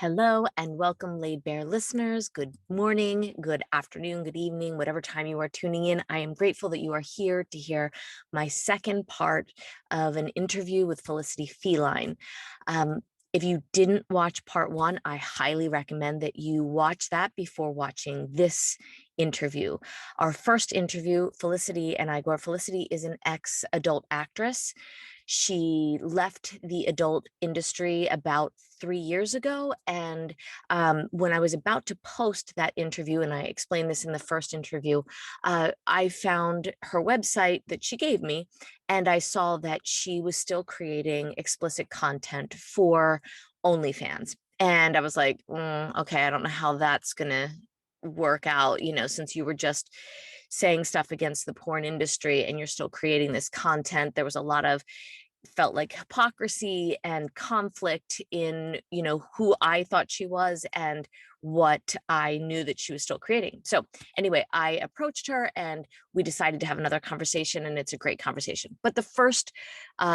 Hello and welcome, Laid Bear listeners. Good morning, good afternoon, good evening, whatever time you are tuning in. I am grateful that you are here to hear my second part of an interview with Felicity Feline. If you didn't watch part one, I highly recommend that you watch that before watching this interview. Our first interview, Felicity and I, Felicity is an ex-adult actress. She left the adult industry about 3 years ago. And when I was about to post that interview, and I explained this in the first interview, I found her website that she gave me, and I saw that she was still creating explicit content for OnlyFans. And I was like, okay, I don't know how that's going to work out, since you were just saying stuff against the porn industry and you're still creating this content. There was a lot of felt like hypocrisy and conflict in, who I thought she was and what I knew that she was still creating. So anyway, I approached her and we decided to have another conversation, and it's a great conversation. But the first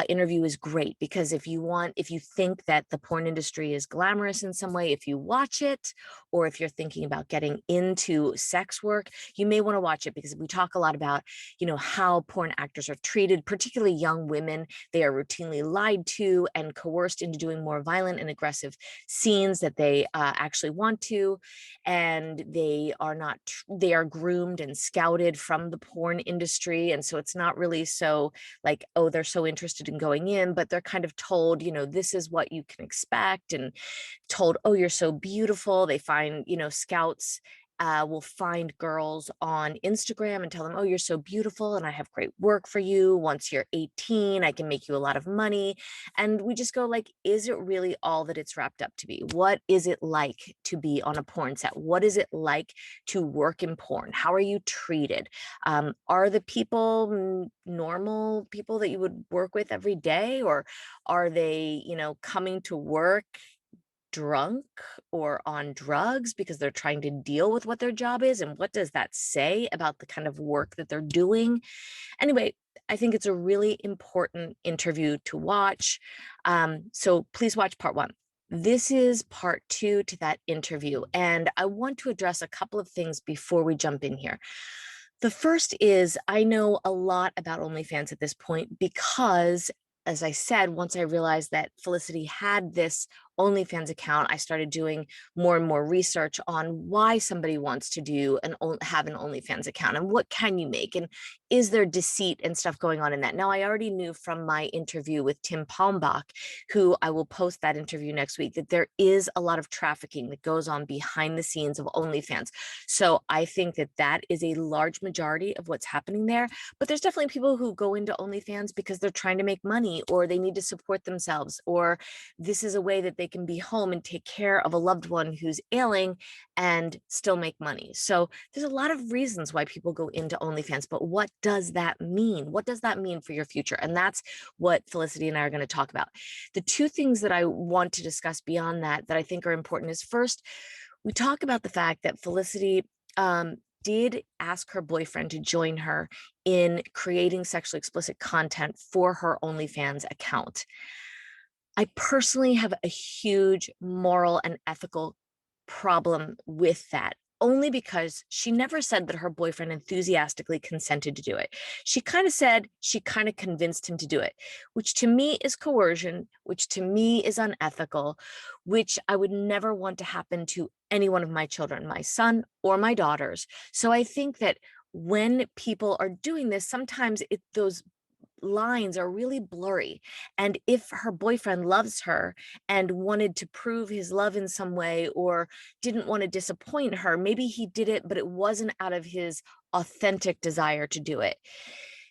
interview is great because if you think that the porn industry is glamorous in some way, if you watch it, or if you're thinking about getting into sex work, you may want to watch it because we talk a lot about, how porn actors are treated, particularly young women. They are routinely lied to and coerced into doing more violent and aggressive scenes that they actually want to. And they are groomed and scouted from the porn industry. And so it's not really so like, oh, they're so interested in going in, but they're kind of told, this is what you can expect, and told, oh, you're so beautiful. They find, scouts will find girls on Instagram and tell them, oh, you're so beautiful and I have great work for you. Once you're 18, I can make you a lot of money. And we just go like, is it really all that it's wrapped up to be? What is it like to be on a porn set? What is it like to work in porn? How are you treated? Are the people normal people that you would work with every day? Or are they, coming to work drunk or on drugs because they're trying to deal with what their job is? And what does that say about the kind of work that they're doing? Anyway, I think it's a really important interview to watch. So please watch part one. This is part two to that interview. And I want to address a couple of things before we jump in here. The first is I know a lot about OnlyFans at this point because, as I said, once I realized that Felicity had this OnlyFans account, I started doing more and more research on why somebody wants to have an OnlyFans account and what can you make, and is there deceit and stuff going on in that. Now, I already knew from my interview with Tim Palmbach, who I will post that interview next week, that there is a lot of trafficking that goes on behind the scenes of OnlyFans. So I think that that is a large majority of what's happening there. But there's definitely people who go into OnlyFans because they're trying to make money, or they need to support themselves, or this is a way that they can be home and take care of a loved one who's ailing and still make money. So there's a lot of reasons why people go into OnlyFans, but what does that mean? What does that mean for your future? And that's what Felicity and I are going to talk about. The two things that I want to discuss beyond that I think are important is, first, we talk about the fact that Felicity did ask her boyfriend to join her in creating sexually explicit content for her OnlyFans account. I personally have a huge moral and ethical problem with that, only because she never said that her boyfriend enthusiastically consented to do it. She kind of said she kind of convinced him to do it, which to me is coercion, which to me is unethical, which I would never want to happen to any one of my children, my son or my daughters. So I think that when people are doing this, sometimes those lines are really blurry. And if her boyfriend loves her and wanted to prove his love in some way, or didn't want to disappoint her, maybe he did it, but it wasn't out of his authentic desire to do it.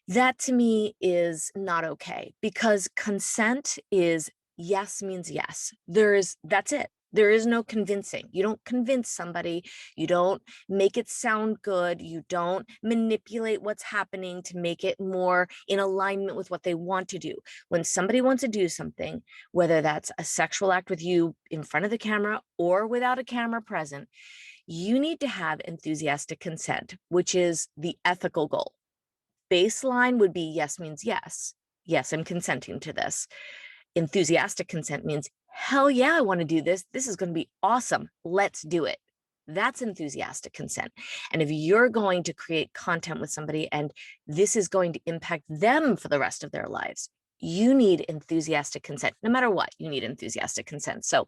That to me is not okay, because consent is yes means yes. That's it. There is no convincing. You don't convince somebody. You don't make it sound good. You don't manipulate what's happening to make it more in alignment with what they want to do. When somebody wants to do something, whether that's a sexual act with you in front of the camera or without a camera present, you need to have enthusiastic consent, which is the ethical goal. Baseline would be yes means yes. Yes, I'm consenting to this. Enthusiastic consent means, hell yeah, I want to do this. This is going to be awesome. Let's do it. That's enthusiastic consent. And if you're going to create content with somebody and this is going to impact them for the rest of their lives, you need enthusiastic consent. No matter what, you need enthusiastic consent. So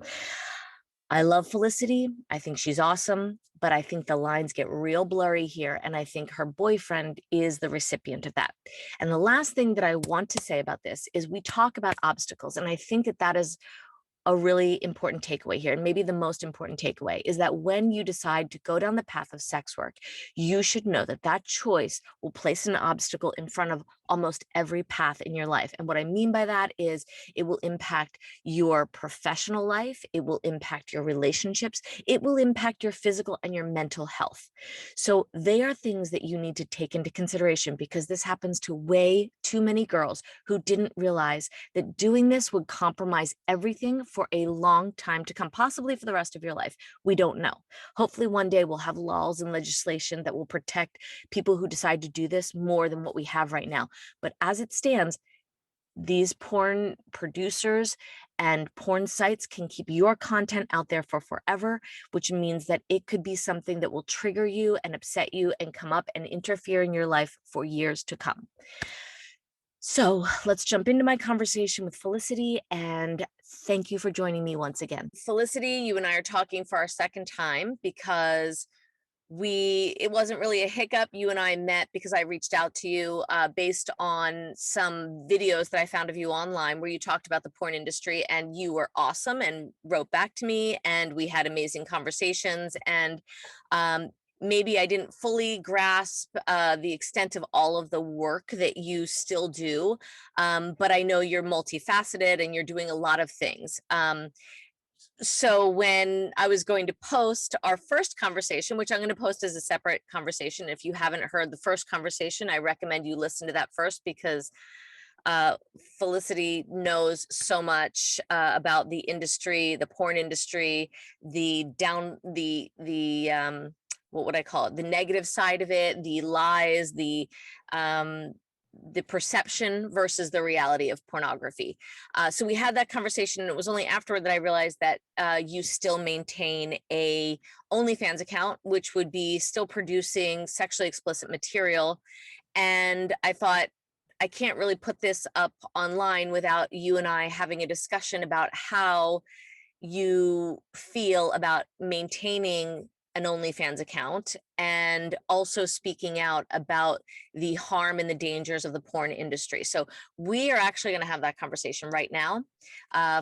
I love Felicity. I think she's awesome, but I think the lines get real blurry here. And I think her boyfriend is the recipient of that. And the last thing that I want to say about this is we talk about obstacles. And I think that that is a really important takeaway here, and maybe the most important takeaway, is that when you decide to go down the path of sex work, you should know that that choice will place an obstacle in front of almost every path in your life. And what I mean by that is it will impact your professional life, it will impact your relationships, it will impact your physical and your mental health. So they are things that you need to take into consideration, because this happens to way too many girls who didn't realize that doing this would compromise everything for a long time to come, possibly for the rest of your life. We don't know. Hopefully one day we'll have laws and legislation that will protect people who decide to do this more than what we have right now. But as it stands, these porn producers and porn sites can keep your content out there for forever, which means that it could be something that will trigger you and upset you and come up and interfere in your life for years to come. So let's jump into my conversation with Felicity, and thank you for joining me once again. Felicity, you and I are talking for our second time because it wasn't really a hiccup. You and I met because I reached out to you based on some videos that I found of you online where you talked about the porn industry, and you were awesome and wrote back to me, and we had amazing conversations. And maybe I didn't fully grasp the extent of all of the work that you still do, but I know you're multifaceted and you're doing a lot of things. So when I was going to post our first conversation, which I'm going to post as a separate conversation, if you haven't heard the first conversation, I recommend you listen to that first, because Felicity knows so much about the industry, the porn industry, what would I call it? The negative side of it, the lies, the perception versus the reality of pornography. So we had that conversation, and it was only afterward that I realized that you still maintain a OnlyFans account, which would be still producing sexually explicit material. And I thought, I can't really put this up online without you and I having a discussion about how you feel about maintaining an OnlyFans account, and also speaking out about the harm and the dangers of the porn industry. So we are actually going to have that conversation right now.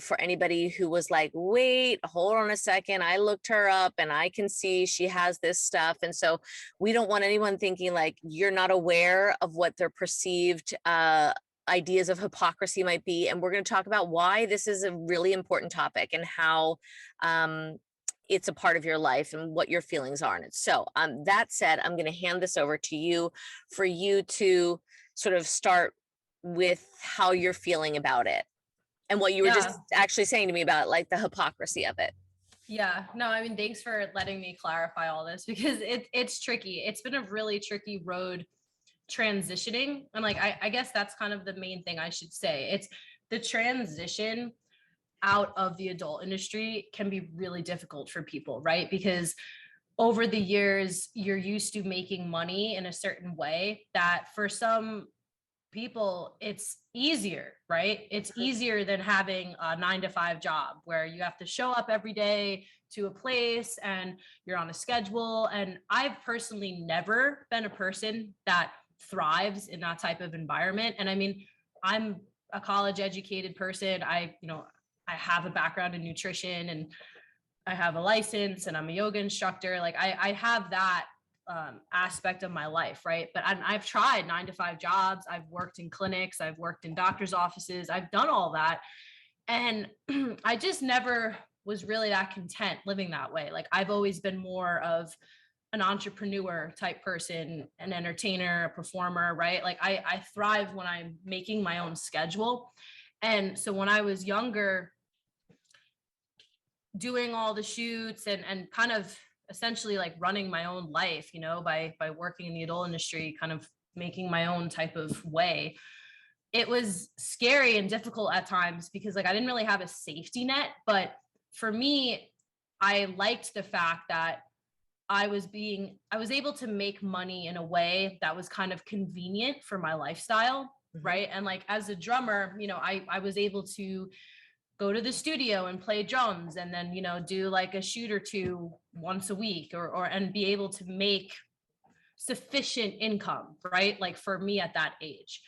For anybody who was like, wait, hold on a second, I looked her up and I can see she has this stuff. And so we don't want anyone thinking like you're not aware of what their perceived ideas of hypocrisy might be. And we're going to talk about why this is a really important topic, and how it's a part of your life and what your feelings are in it. So that said, I'm going to hand this over to you for you to sort of start with how you're feeling about it and what you were just actually saying to me about like the hypocrisy of it. Yeah, no, I mean, thanks for letting me clarify all this, because it's tricky. It's been a really tricky road transitioning. And like, I guess that's kind of the main thing I should say. It's the transition out of the adult industry can be really difficult for people, right? Because over the years, you're used to making money in a certain way that for some people, it's easier, right? It's easier than having a 9-to-5 job where you have to show up every day to a place and you're on a schedule. And I've personally never been a person that thrives in that type of environment. And I mean, I'm a college educated person. I have a background in nutrition, and I have a license, and I'm a yoga instructor. Like I have that aspect of my life, right? But I've tried 9-to-5 jobs. I've worked in clinics. I've worked in doctor's offices. I've done all that. And I just never was really that content living that way. Like I've always been more of an entrepreneur type person, an entertainer, a performer, right? Like I thrive when I'm making my own schedule. And so when I was younger, doing all the shoots and kind of essentially like running my own life, by working in the adult industry, kind of making my own type of way, it was scary and difficult at times because like I didn't really have a safety net. But for me, I liked the fact that I was able to make money in a way that was kind of convenient for my lifestyle. Right. And like as a drummer, I was able to go to the studio and play drums and then, do like a shoot or two once a week and be able to make sufficient income, right? Like for me at that age.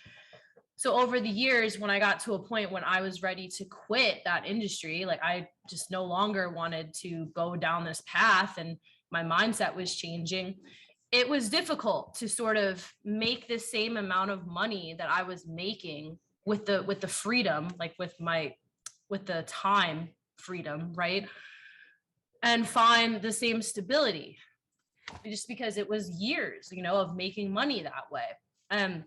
So over the years, when I got to a point when I was ready to quit that industry, like I just no longer wanted to go down this path and my mindset was changing. It was difficult to sort of make the same amount of money that I was making with the freedom, like with the time freedom, right? And find the same stability just because it was years, of making money that way. And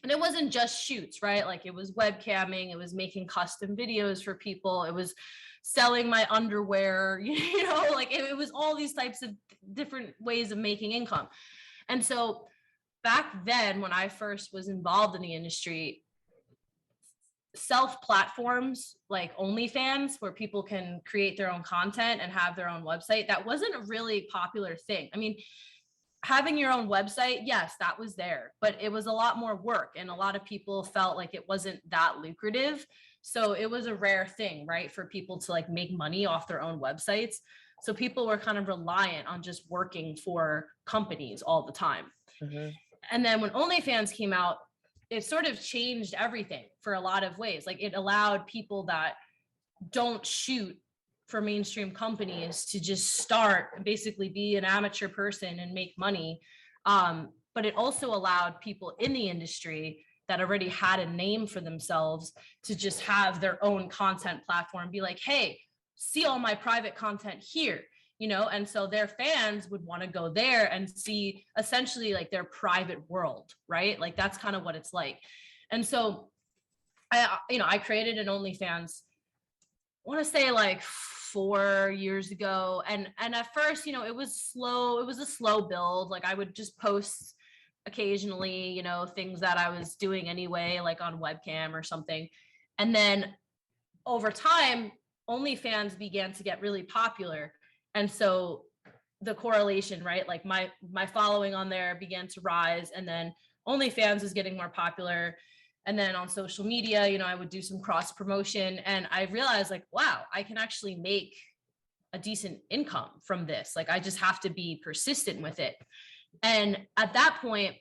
it wasn't just shoots, right? Like it was webcamming, it was making custom videos for people, it was selling my underwear, like it was all these types of different ways of making income. And so back then, when I first was involved in the industry, self platforms like OnlyFans, where people can create their own content and have their own website, that wasn't a really popular thing. I mean, having your own website, yes, that was there, but it was a lot more work and a lot of people felt like it wasn't that lucrative. So it was a rare thing, right, for people to like make money off their own websites. So people were kind of reliant on just working for companies all the time. And then when OnlyFans came out, it sort of changed everything for a lot of ways. Like it allowed people that don't shoot for mainstream companies to just start and basically be an amateur person and make money. But it also allowed people in the industry that already had a name for themselves to just have their own content platform, be like, hey, see all my private content here, and so their fans would want to go there and see essentially like their private world, right? Like that's kind of what it's like. And so I created an OnlyFans, I want to say like 4 years ago. And at first, it was slow. It was a slow build. Like I would just post occasionally, things that I was doing anyway, like on webcam or something. And then over time, OnlyFans began to get really popular. And so the correlation, right? Like my following on there began to rise, and then OnlyFans is getting more popular. And then on social media, I would do some cross promotion, and I realized like, wow, I can actually make a decent income from this. Like I just have to be persistent with it. And at that point,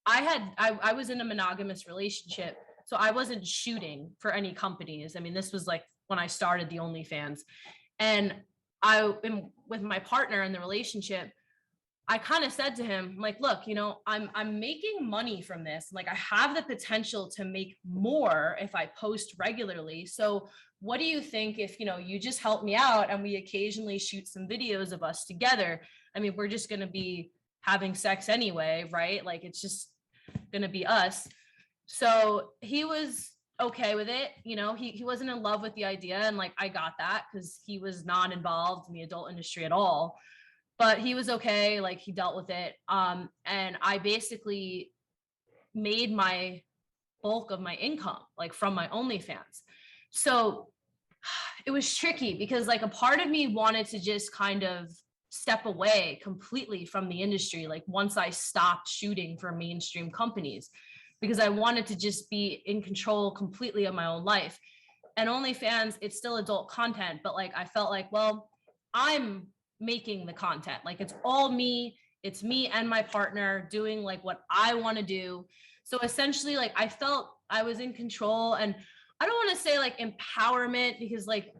I was in a monogamous relationship, so I wasn't shooting for any companies. I mean, this was like when I started the OnlyFans, and with my partner in the relationship, I kind of said to him, like, look, I'm making money from this. Like I have the potential to make more if I post regularly. So what do you think if, you just help me out and we occasionally shoot some videos of us together? I mean, we're just going to be having sex anyway, right? Like it's just going to be us. So he was okay with it. He wasn't in love with the idea. And like, I got that because he was not involved in the adult industry at all, but he was okay. Like he dealt with it. And I basically made my bulk of my income, like from my OnlyFans. So it was tricky because like a part of me wanted to just kind of step away completely from the industry. Like once I stopped shooting for mainstream companies, because I wanted to just be in control completely of my own life. And OnlyFans, it's still adult content, but like I felt like, well, I'm making the content. Like it's all me. It's me and my partner doing like what I want to do. So essentially, like I felt I was in control, and I don't want to say like empowerment because like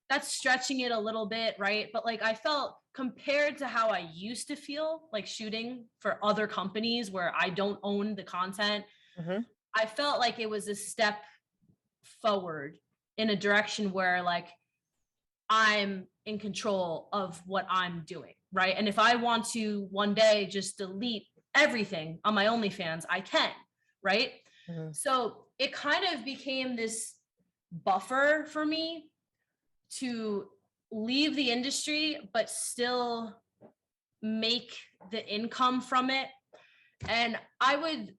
that's stretching it a little bit, right? But like I felt compared to how I used to feel like shooting for other companies where I don't own the content, I felt like it was a step forward in a direction where like I'm in control of what I'm doing, right? And if I want to one day just delete everything on my OnlyFans, I can, right? So it kind of became this buffer for me to leave the industry, but still make the income from it. And I would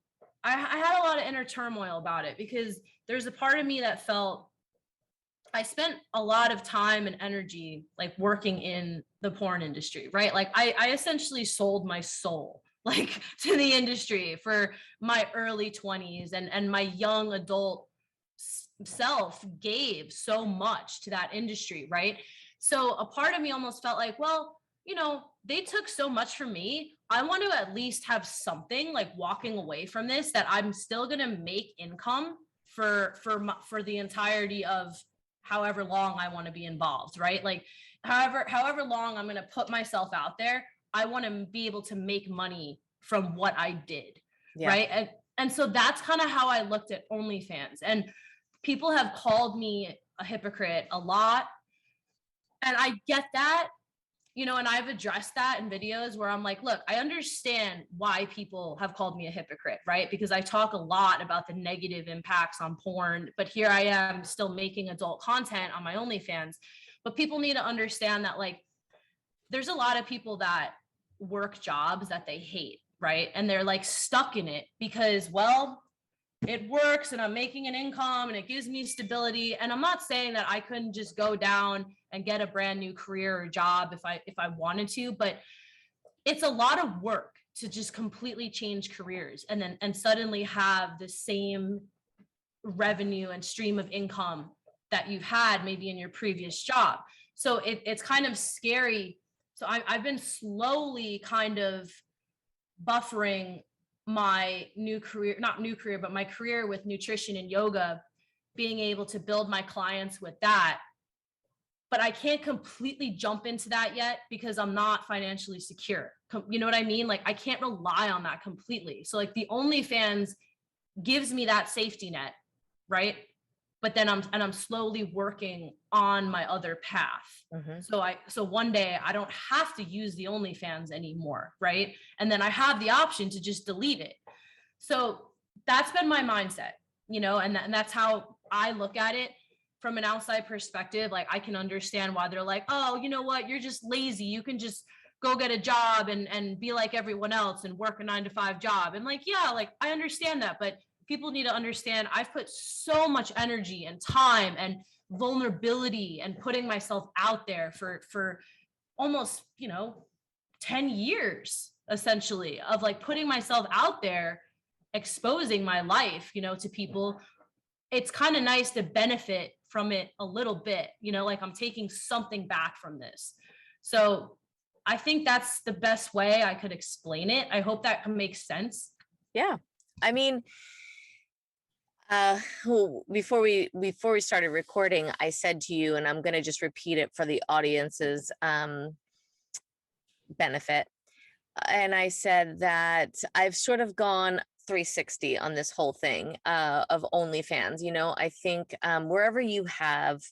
I had a lot of inner turmoil about it, because there's a part of me that felt I spent a lot of time and energy like working in the porn industry, right? Like I essentially sold my soul like to the industry for my early 20s, and my young adult self gave so much to that industry, right? So a part of me almost felt like, well, they took so much from me. I want to at least have something like walking away from this, that I'm still going to make income for the entirety of however long I want to be involved, right? Like however long I'm going to put myself out there, I want to be able to make money from what I did, Yeah. right? And so that's kind of how I looked at OnlyFans. And people have called me a hypocrite a lot, and I get that, and I've addressed that in videos where I'm like, look, I understand why people have called me a hypocrite, right? Because I talk a lot about the negative impacts on porn, but here I am still making adult content on my OnlyFans. But people need to understand that, like, there's a lot of people that work jobs that they hate, right? And they're like stuck in it because, well, it works and I'm making an income and it gives me stability. And I'm not saying that I couldn't just go down and get a brand new career or job if I wanted to, but it's a lot of work to just completely change careers and suddenly have the same revenue and stream of income that you've had maybe in your previous job. So it's kind of scary. So I've been slowly kind of buffering my new career, not new career, but my career with nutrition and yoga, being able to build my clients with that. But I can't completely jump into that yet because I'm not financially secure. You know what I mean? Like I can't rely on that completely. So like the OnlyFans gives me that safety net, right? But then I'm slowly working on my other path. Mm-hmm. So one day I don't have to use the OnlyFans anymore, right? And then I have the option to just delete it. So that's been my mindset, and that's how I look at it from an outside perspective. Like I can understand why they're like, oh, you know what, you're just lazy. You can just go get a job and be like everyone else and work a 9-to-5 job. And like, yeah, like I understand that, but people need to understand I've put so much energy and time and vulnerability and putting myself out there for almost 10 years essentially of like putting myself out there, exposing my life to people. It's kind of nice to benefit from it a little bit, like I'm taking something back from this. So I think that's the best way I could explain it. I hope that makes sense. Yeah. I mean, before we started recording, I said to you, and I'm going to just repeat it for the audience's benefit. And I said that I've sort of gone 360 on this whole thing of OnlyFans. I think wherever you have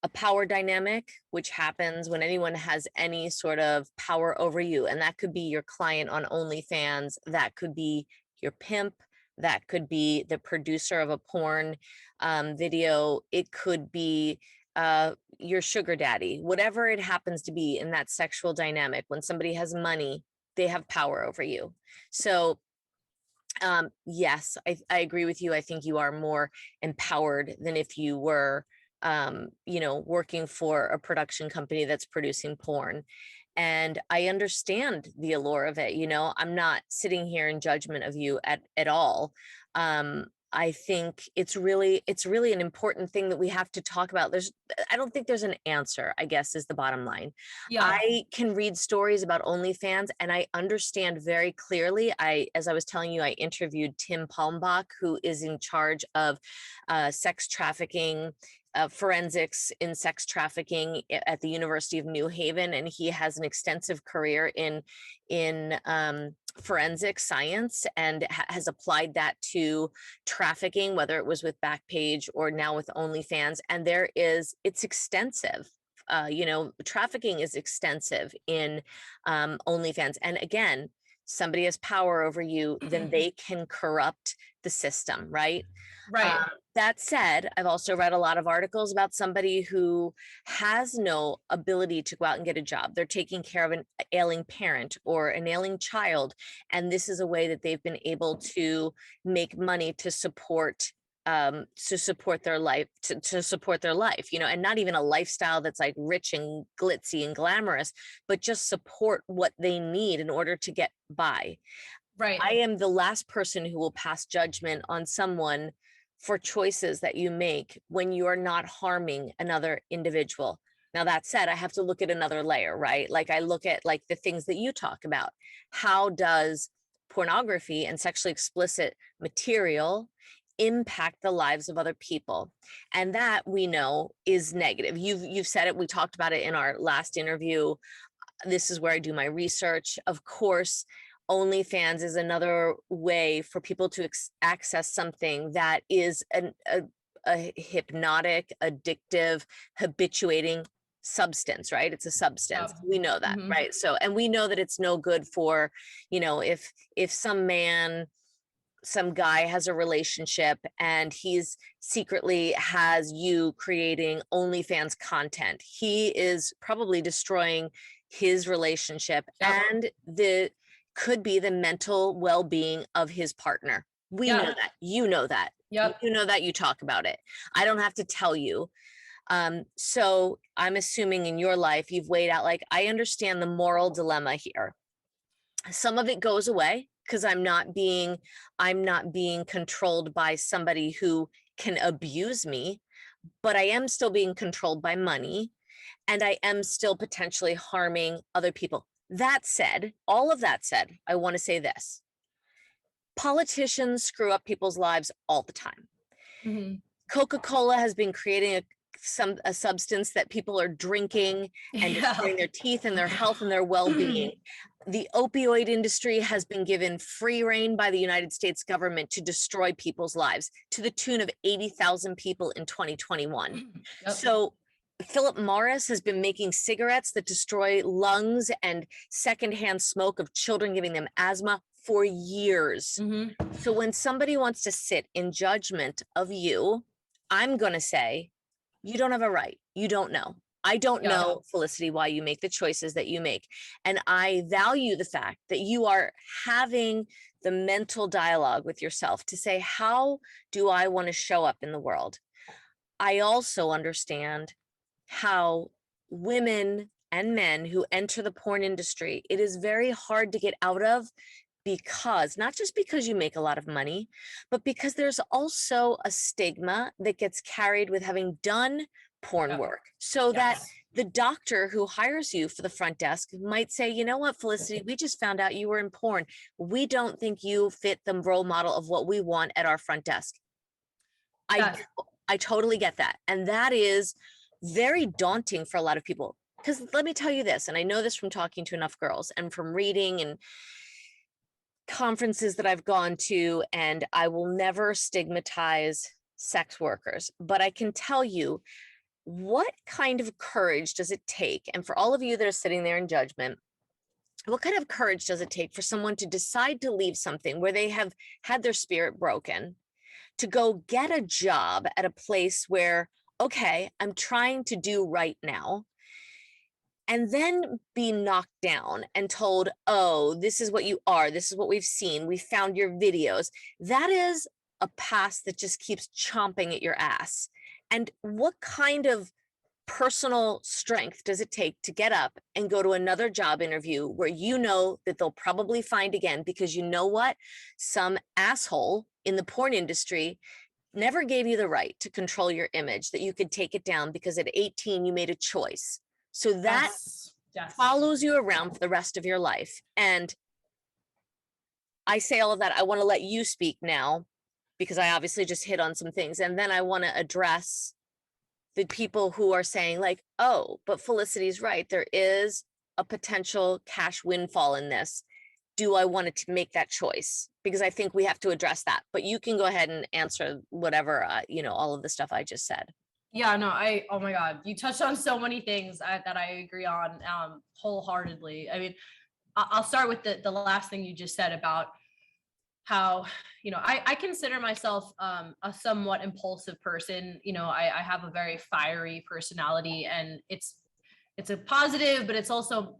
a power dynamic, which happens when anyone has any sort of power over you, and that could be your client on OnlyFans, that could be your pimp, that could be the producer of a porn video, it could be your sugar daddy, whatever it happens to be in that sexual dynamic. When somebody has money, they have power over you. So yes, I agree with you. I think you are more empowered than if you were working for a production company that's producing porn. And I understand the allure of it. I'm not sitting here in judgment of you at all. I think it's really an important thing that we have to talk about. I don't think there's an answer, I guess, is the bottom line. Yeah. I can read stories about OnlyFans and I understand very clearly. As I was telling you, I interviewed Tim Palmbach, who is in charge of sex trafficking, forensics in sex trafficking at the University of New Haven, and he has an extensive career in forensic science and has applied that to trafficking, whether it was with Backpage or now with OnlyFans. And it's extensive. Trafficking is extensive in OnlyFans. And again, somebody has power over you, then they can corrupt the system, right? Right. That said, I've also read a lot of articles about somebody who has no ability to go out and get a job. They're taking care of an ailing parent or an ailing child, and this is a way that they've been able to make money to support their life, to support their life, and not even a lifestyle that's like rich and glitzy and glamorous, but just support what they need in order to get by. Right. I am the last person who will pass judgment on someone for choices that you make when you are not harming another individual. Now, that said, I have to look at another layer, right? Like I look at like the things that you talk about. How does pornography and sexually explicit material impact the lives of other people? And that we know is negative. You've said it, we talked about it in our last interview. This is where I do my research. Of course, OnlyFans is another way for people to access something that is a hypnotic, addictive, habituating substance, right? It's a substance. Yep. We know that, Mhm. right? So, and we know that it's no good for, if some guy has a relationship and he's secretly has you creating OnlyFans content, he is probably destroying his relationship Yep. and the could be the mental well-being of his partner. We know Yeah. that. You know that. Yep. You know that. You talk about it. I don't have to tell you. So I'm assuming in your life you've weighed out, like, I understand the moral dilemma here. Some of it goes away because I'm not being controlled by somebody who can abuse me, but I am still being controlled by money, and I am still potentially harming other people. That said, all of that said, I want to say this. Politicians screw up people's lives all the time. Mhm. Coca-Cola has been creating a substance that people are drinking and Yeah. destroying their teeth and their health and their well-being. The opioid industry has been given free rein by the United States government to destroy people's lives to the tune of 80,000 people in 2021. Yep. So Philip Morris has been making cigarettes that destroy lungs and secondhand smoke of children, giving them asthma for years. Mhm. So when somebody wants to sit in judgment of you, I'm going to say, you don't have a right. You don't know. I don't Yeah. know, Felicity, why you make the choices that you make. And I value the fact that you are having the mental dialogue with yourself to say, how do I want to show up in the world? I also understand how women and men who enter the porn industry, it is very hard to get out of, because not just because you make a lot of money, but because there's also a stigma that gets carried with having done porn Yep. work. So that Yes. the doctor who hires you for the front desk might say, you know what, Felicity, we just found out you were in porn. We don't think you fit the role model of what we want at our front desk. I Yes. I totally get that. And that is very daunting for a lot of people. Because let me tell you this, and I know this from talking to enough girls and from reading and conferences that I've gone to, and I will never stigmatize sex workers, but I can tell you, what kind of courage does it take? And for all of you that are sitting there in judgment, what kind of courage does it take for someone to decide to leave something where they have had their spirit broken, to go get a job at a place where, okay, I'm trying to do right now, and then be knocked down and told, oh, this is what you are. This is what we've seen. We found your videos. That is a past that just keeps chomping at your ass. And what kind of personal strength does it take to get up and go to another job interview where you know that they'll probably find again, because you know what? Some asshole in the porn industry never gave you the right to control your image, that you could take it down because at 18 you made a choice. So that Yes. Yes. follows you around for the rest of your life. And I say all of that. I want to let you speak now, because I obviously just hit on some things. And then I want to address the people who are saying, like, oh, but Felicity's right. There is a potential cash windfall in this. Do I want to make that choice? Because I think we have to address that. But you can go ahead and answer whatever, all of the stuff I just said. Yeah, no, oh my God, you touched on so many things that I agree on wholeheartedly. I mean, I'll start with the last thing you just said about how, I consider myself a somewhat impulsive person. I have a very fiery personality, and it's a positive, but it's also,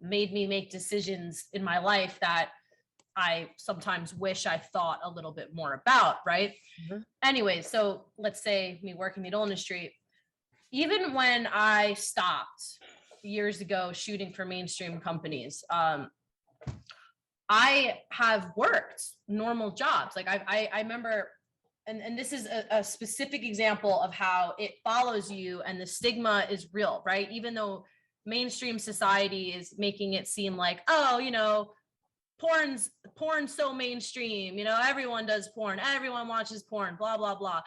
made me make decisions in my life that I sometimes wish I thought a little bit more about, right? Mhm. Anyway, so let's say me working the adult industry, even when I stopped years ago shooting for mainstream companies, I have worked normal jobs. Like I remember, and this is a specific example of how it follows you and the stigma is real, right? Even though mainstream society is making it seem like, oh, porn's so mainstream, everyone does porn, everyone watches porn, blah blah blah.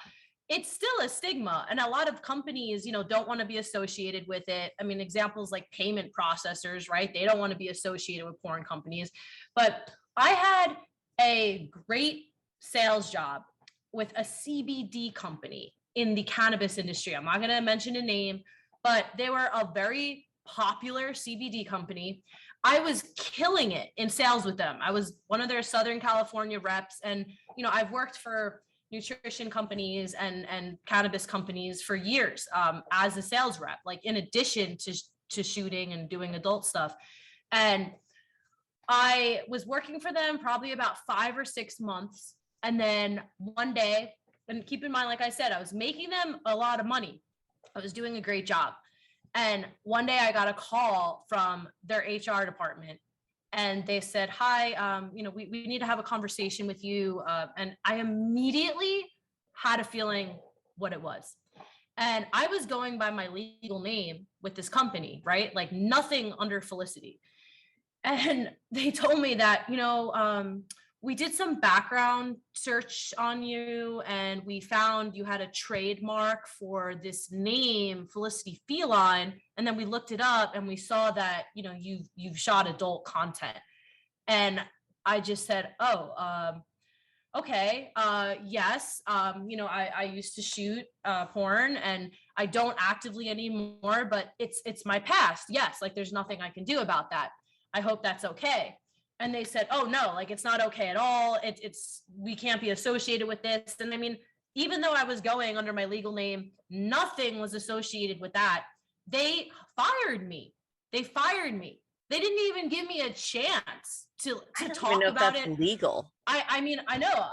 It's still a stigma, and a lot of companies, don't want to be associated with it. I mean, examples like payment processors, right? They don't want to be associated with porn companies. But I had a great sales job with a CBD company in the cannabis industry. I'm not going to mention a name, but they were a very popular CBD company. I was killing it in sales with them. I was one of their Southern California reps. And, I've worked for nutrition companies and cannabis companies for years as a sales rep, like in addition to shooting and doing adult stuff. And I was working for them probably about 5 or 6 months. And then one day, and keep in mind, like I said, I was making them a lot of money. I was doing a great job. And one day I got a call from their HR department, and they said, hi, we need to have a conversation with you. And I immediately had a feeling what it was. And I was going by my legal name with this company, right? Like nothing under Felicity. And they told me that, we did some background search on you, and we found you had a trademark for this name, Felicity Feline. And then we looked it up and we saw that, you've shot adult content. And I just said, oh, okay, yes. I used to shoot porn, and I don't actively anymore, but it's my past. Yes, like there's nothing I can do about that. I hope that's okay. And they said, oh no, like it's not okay at all. It's we can't be associated with this. And I mean, even though I was going under my legal name, nothing was associated with that. They fired me. They fired me. They didn't even give me a chance to I don't even talk know if about that's it. legal. I mean, I know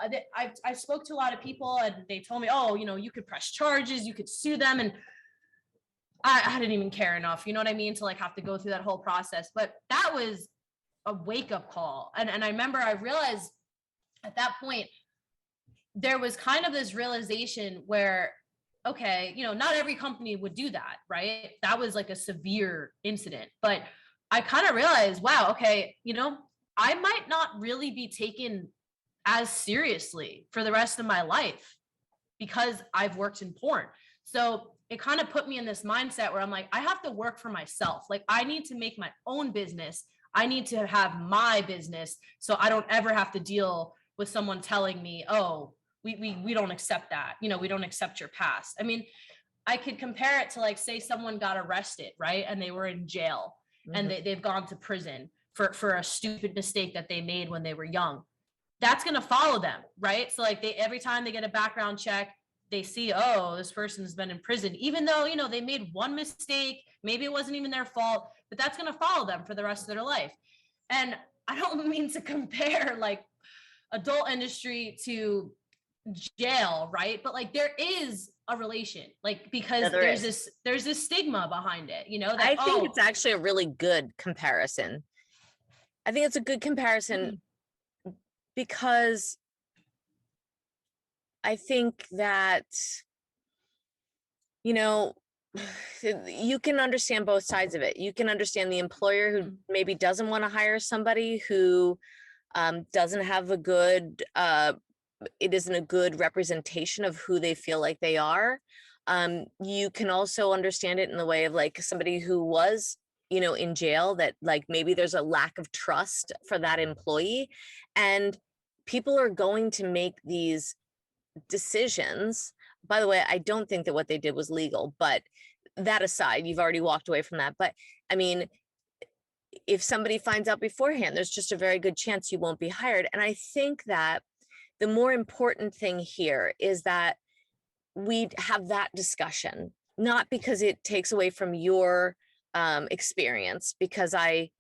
I spoke to a lot of people, and they told me, oh, you could press charges, you could sue them. And I didn't even care enough, you know what I mean, to like have to go through that whole process. But that was a wake up call. And I remember I realized at that point, there was kind of this realization where, okay, not every company would do that, right? That was like a severe incident. But I kind of realized, wow, okay, I might not really be taken as seriously for the rest of my life because I've worked in porn. So it kind of put me in this mindset where I'm like, I have to work for myself. Like I need to make my own business. I need to have my business so I don't ever have to deal with someone telling me, oh, we don't accept that. We don't accept your past. I mean, I could compare it to like, say someone got arrested, right? And they were in jail and they've gone to prison for a stupid mistake that they made when they were young. That's going to follow them, right? So like every time they get a background check, they see, oh, this person's been in prison, even though, they made one mistake, maybe it wasn't even their fault, but that's going to follow them for the rest of their life. And I don't mean to compare like adult industry to jail, right? But like there is a relation, like because There there's this stigma behind it, that, I think it's oh, actually a really good comparison. I think it's a good comparison because I think that, you know, you can understand both sides of it. You can understand the employer who maybe doesn't want to hire somebody who doesn't have a good, it isn't a good representation of who they feel like they are. You can also understand it in the way of like somebody who was, in jail, that like maybe there's a lack of trust for that employee, and people are going to make these decisions. By the way, I don't think that what they did was legal, but that aside, you've already walked away from that. But I mean, if somebody finds out beforehand, there's just a very good chance you won't be hired. And I think that the more important thing here is that we have that discussion, not because it takes away from your experience, because I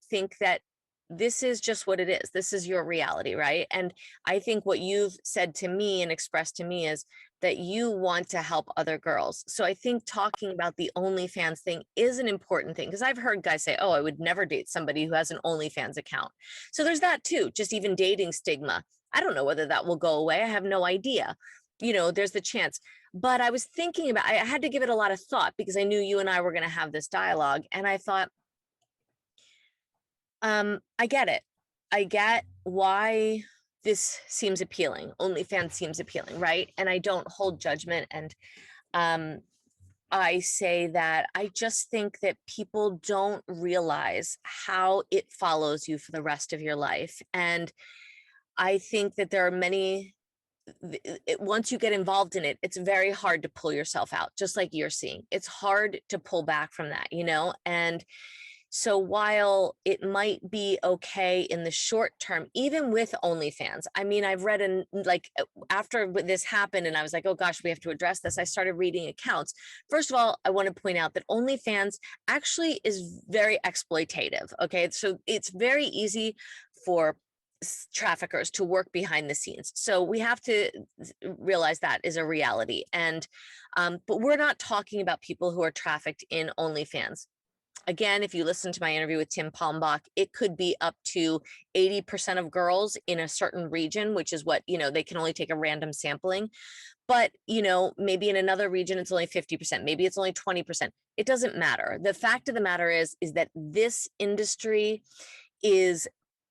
think that this is just what it is. This is your reality, right? And I think what you've said to me and expressed to me is that you want to help other girls. So I think talking about the OnlyFans thing is an important thing, because I've heard guys say, oh, I would never date somebody who has an OnlyFans account. So there's that too, just even dating stigma. I don't know whether that will go away. I have no idea. There's the chance. But I was thinking about, I had to give it a lot of thought because I knew you and I were going to have this dialogue. And I thought, I get it. I get why this seems appealing. OnlyFans seems appealing, right? And I don't hold judgment. And I say that I just think that people don't realize how it follows you for the rest of your life. And I think that there are many, once you get involved in it, it's very hard to pull yourself out, just like you're seeing. It's hard to pull back from that, and so while it might be okay in the short term, even with OnlyFans, I mean, I've read after this happened and I was like, oh gosh, we have to address this. I started reading accounts. First of all, I want to point out that OnlyFans actually is very exploitative. Okay. So it's very easy for traffickers to work behind the scenes. So we have to realize that is a reality. And, but we're not talking about people who are trafficked in OnlyFans. Again, if you listen to my interview with Tim Palmbach, it could be up to 80% of girls in a certain region, which is what, they can only take a random sampling. But, maybe in another region, it's only 50%, maybe it's only 20%. It doesn't matter. The fact of the matter is that this industry is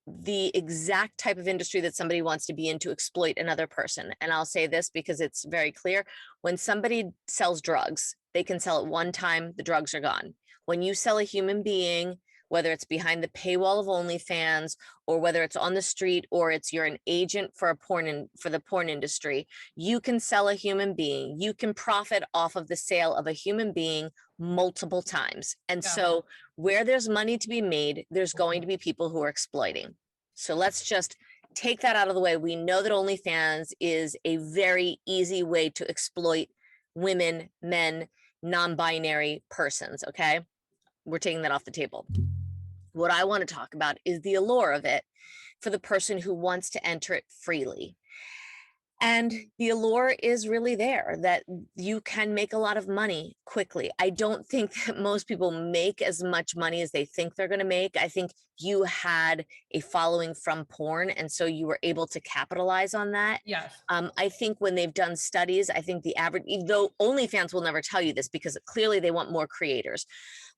the exact type of industry that somebody wants to be in to exploit another person. And I'll say this because it's very clear. When somebody sells drugs, they can sell it one time, the drugs are gone. When you sell a human being, whether it's behind the paywall of OnlyFans or whether it's on the street or you're an agent for for the porn industry, you can sell a human being. You can profit off of the sale of a human being multiple times. And so where there's money to be made, there's going to be people who are exploiting. So let's just take that out of the way. We know that OnlyFans is a very easy way to exploit women, men, non-binary persons. Okay. We're taking that off the table. What I want to talk about is the allure of it for the person who wants to enter it freely. And the allure is really there, that you can make a lot of money quickly. I don't think that most people make as much money as they think they're going to make. I think you had a following from porn, and so you were able to capitalize on that. Yes. I think when they've done studies, I think the average, though OnlyFans will never tell you this because clearly they want more creators.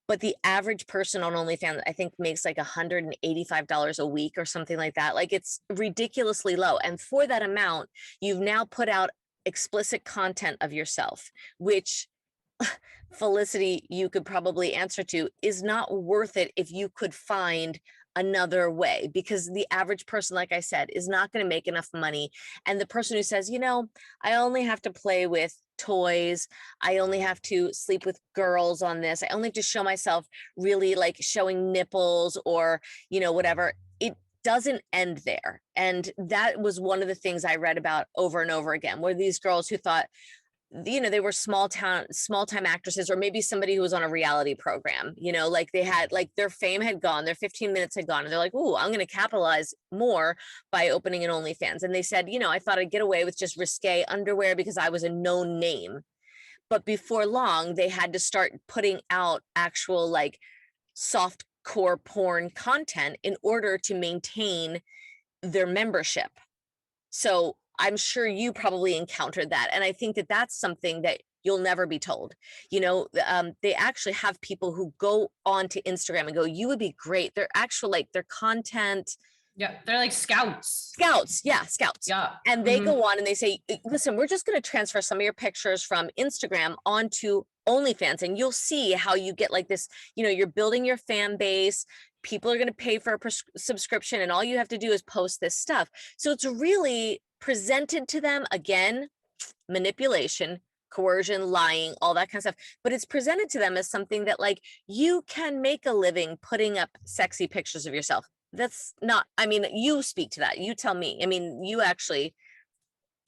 But the average person on OnlyFans, I think, makes like $185 a week or something like that. Like, it's ridiculously low. And for that amount, you've now put out explicit content of yourself, which Felicity, you could probably answer to, is not worth it if you could find another way, because the average person, like I said, is not going to make enough money. And the person who says, I only have to play with toys, I only have to sleep with girls on this, I only have to show myself really like showing nipples or, whatever, it doesn't end there. And that was one of the things I read about over and over again, were these girls who thought, they were small time actresses, or maybe somebody who was on a reality program, like they had, like, their fame had gone, their 15 minutes had gone, and they're like, oh, I'm going to capitalize more by opening an OnlyFans. And they said, I thought I'd get away with just risque underwear because I was a known name. But before long, they had to start putting out actual like soft core porn content in order to maintain their membership. So I'm sure you probably encountered that. And I think that that's something that you'll never be told. They actually have people who go on to Instagram and go, you would be great. They're actual, like, their content. Yeah. They're like scouts. Yeah. Scouts. Yeah. And they go on and they say, listen, we're just going to transfer some of your pictures from Instagram onto OnlyFans. And you'll see how you get like this, you're building your fan base. People are going to pay for a subscription, and all you have to do is post this stuff. So it's really presented to them, again, manipulation, coercion, lying, all that kind of stuff. But it's presented to them as something that like you can make a living putting up sexy pictures of yourself. That's not, I mean, you speak to that. You tell me. I mean, you actually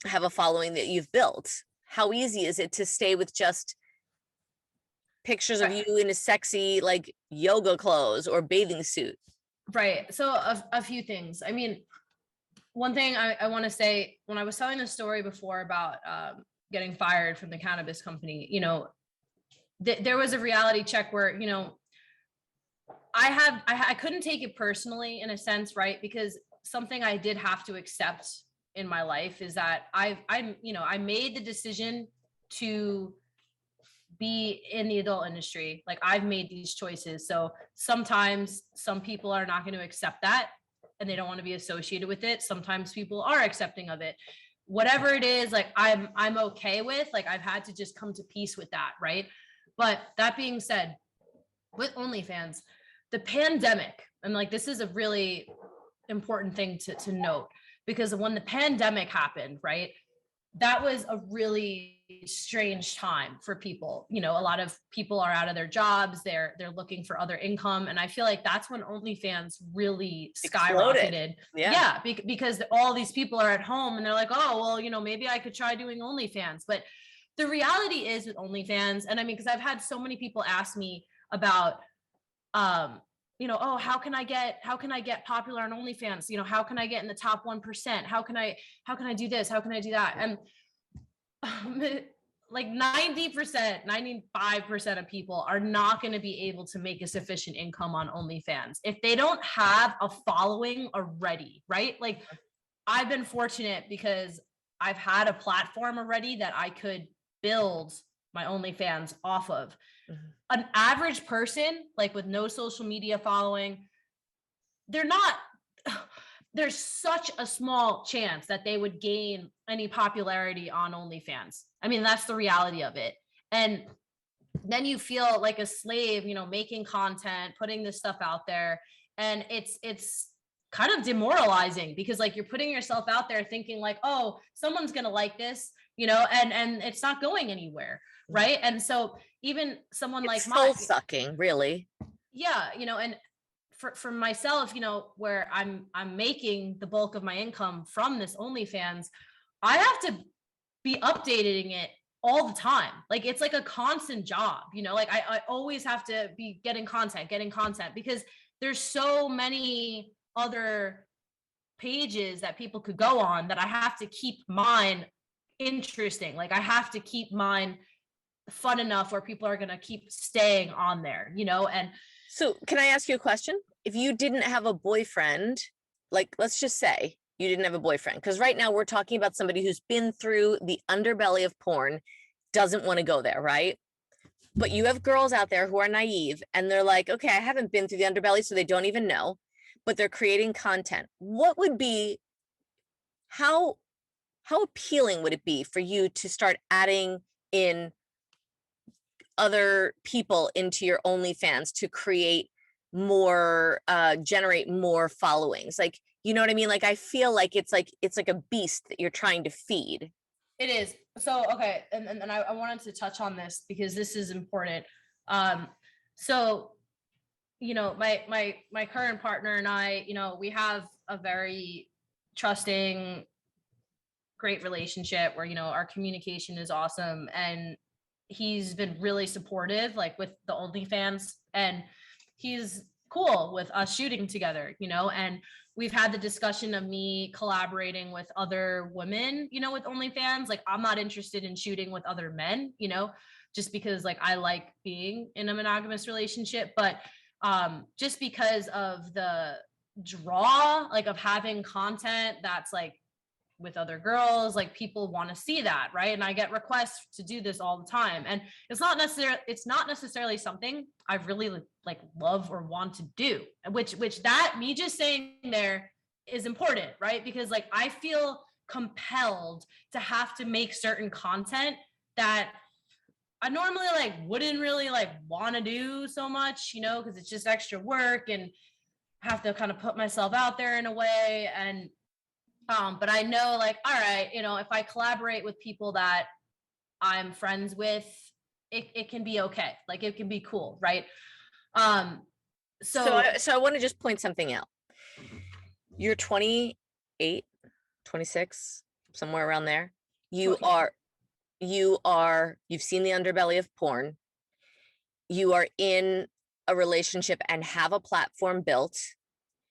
have a following that you've built. How easy is it to stay with just pictures of you in a sexy like yoga clothes or bathing suit? Right. So a few things. I mean, one thing I want to say, when I was telling the story before about getting fired from the cannabis company, you know, there was a reality check where, you know, I couldn't take it personally in a sense, right? Because something I did have to accept in my life is that I made the decision to be in the adult industry. Like I've made these choices. So sometimes some people are not going to accept that and they don't want to be associated with it. Sometimes people are accepting of it. Whatever it is, like I'm okay with, like I've had to just come to peace with that, right? But that being said, with OnlyFans, the pandemic, and like this is a really important thing to note, because when the pandemic happened, right, that was a really strange time for people. You know, a lot of people are out of their jobs, they're looking for other income, and I feel like that's when OnlyFans really Exploded. skyrocketed. Yeah. Because all these people are at home and they're like, oh well, you know, maybe I could try doing OnlyFans. But the reality is with OnlyFans, and I mean, because I've had so many people ask me about um you know, oh, how can I get popular on OnlyFans? You know, how can I get in the top 1%? How can I do this? How can I do that? And like 90%, 95% of people are not going to be able to make a sufficient income on OnlyFans if they don't have a following already, right? Like I've been fortunate because I've had a platform already that I could build my OnlyFans off of. Mhm. An average person, like with no social media following, they're not, there's such a small chance that they would gain any popularity on OnlyFans. I mean, that's the reality of it. And then you feel like a slave, you know, making content, putting this stuff out there. And it's kind of demoralizing because like you're putting yourself out there thinking like, oh, someone's gonna like this, you know, and it's not going anywhere. Right. And so even someone It's like soul sucking, really. yeah, you know, and for myself, you know, where I'm making the bulk of my income from this OnlyFans, I have to be updating it all the time. Like it's like a constant job, you know, like I always have to be getting content because there's so many other pages that people could go on that I have to keep mine interesting. Like I have to keep mine fun enough where people are going to keep staying on there, you know. And So can I ask you a question? If you didn't have a boyfriend, like let's just say you didn't have a boyfriend, because right now we're talking about somebody who's been through the underbelly of porn, doesn't want to go there, right? But you have girls out there who are naive and they're like, okay, I haven't been through the underbelly, so they don't even know, but they're creating content. What would be, how how appealing would it be for you to start adding in other people into your OnlyFans to create more, generate more followings? Like, you know what I mean? Like, I feel like it's like a beast that you're trying to feed. it is. So, okay. And I wanted to touch on this because this is important. Um, so, you know, my current partner and I, you know, we have a very trusting, great relationship where, you know, our communication is awesome. And he's been really supportive, like with the OnlyFans, and he's cool with us shooting together, you know. And we've had the discussion of me collaborating with other women, you know, with OnlyFans. Like I'm not interested in shooting with other men, you know, just because like I like being in a monogamous relationship. But just because of the draw, like of having content that's like with other girls, like people want to see that, right? And I get requests to do this all the time, and it's not necessarily something I really like love or want to do, which that me just saying there is important, right? Because like I feel compelled to have to make certain content that I normally like wouldn't really like want to do so much, you know, because it's just extra work and have to kind of put myself out there in a way. And but I know like, all right, you know, if I collaborate with people that I'm friends with, it can be okay. Like it can be cool, right? Um, so So I want to just point something out. You're 28, 26, somewhere around there. You 20, are, you've seen the underbelly of porn. You are in a relationship and have a platform built.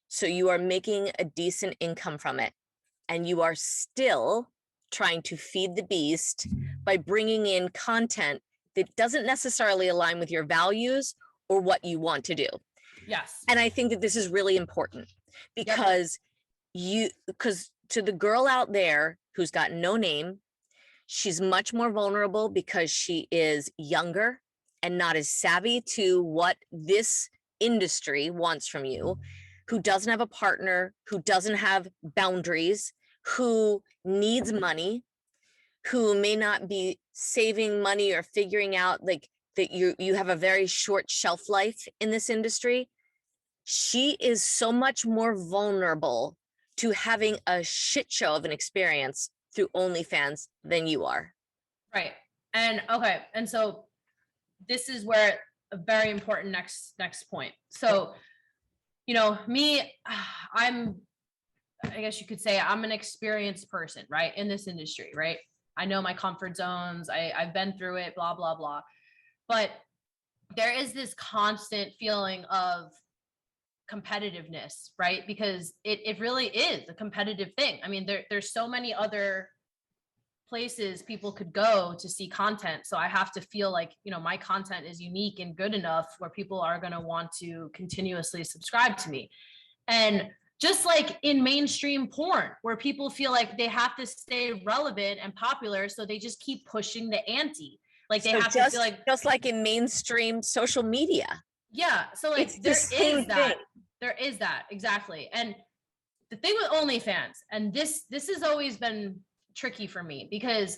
So you are making a decent income from it. And you are still trying to feed the beast by bringing in content that doesn't necessarily align with your values or what you want to do. yes. And I think that this is really important Yep. because because to the girl out there who's got no name, she's much more vulnerable because she is younger and not as savvy to what this industry wants from you, who doesn't have a partner, who doesn't have boundaries, who needs money, who may not be saving money or figuring out like that you have a very short shelf life in this industry. She is so much more vulnerable to having a shit show of an experience through OnlyFans than you are. Right. And okay. And so this is where a very important next point. So, me, I guess you could say I'm an experienced person, right? In this industry, right? I know my comfort zones. I've been through it, blah, blah, blah. But there is this constant feeling of competitiveness, right? Because it really is a competitive thing. I mean, there's so many other places people could go to see content. So I have to feel like, my content is unique and good enough where people are going to want to continuously subscribe to me. And just like in mainstream porn, where people feel like they have to stay relevant and popular, so they just keep pushing the ante. Like they So have to feel like, just like in mainstream social media, yeah. So it's like the same thing. there is that exactly. And the thing with OnlyFans, and this has always been tricky for me because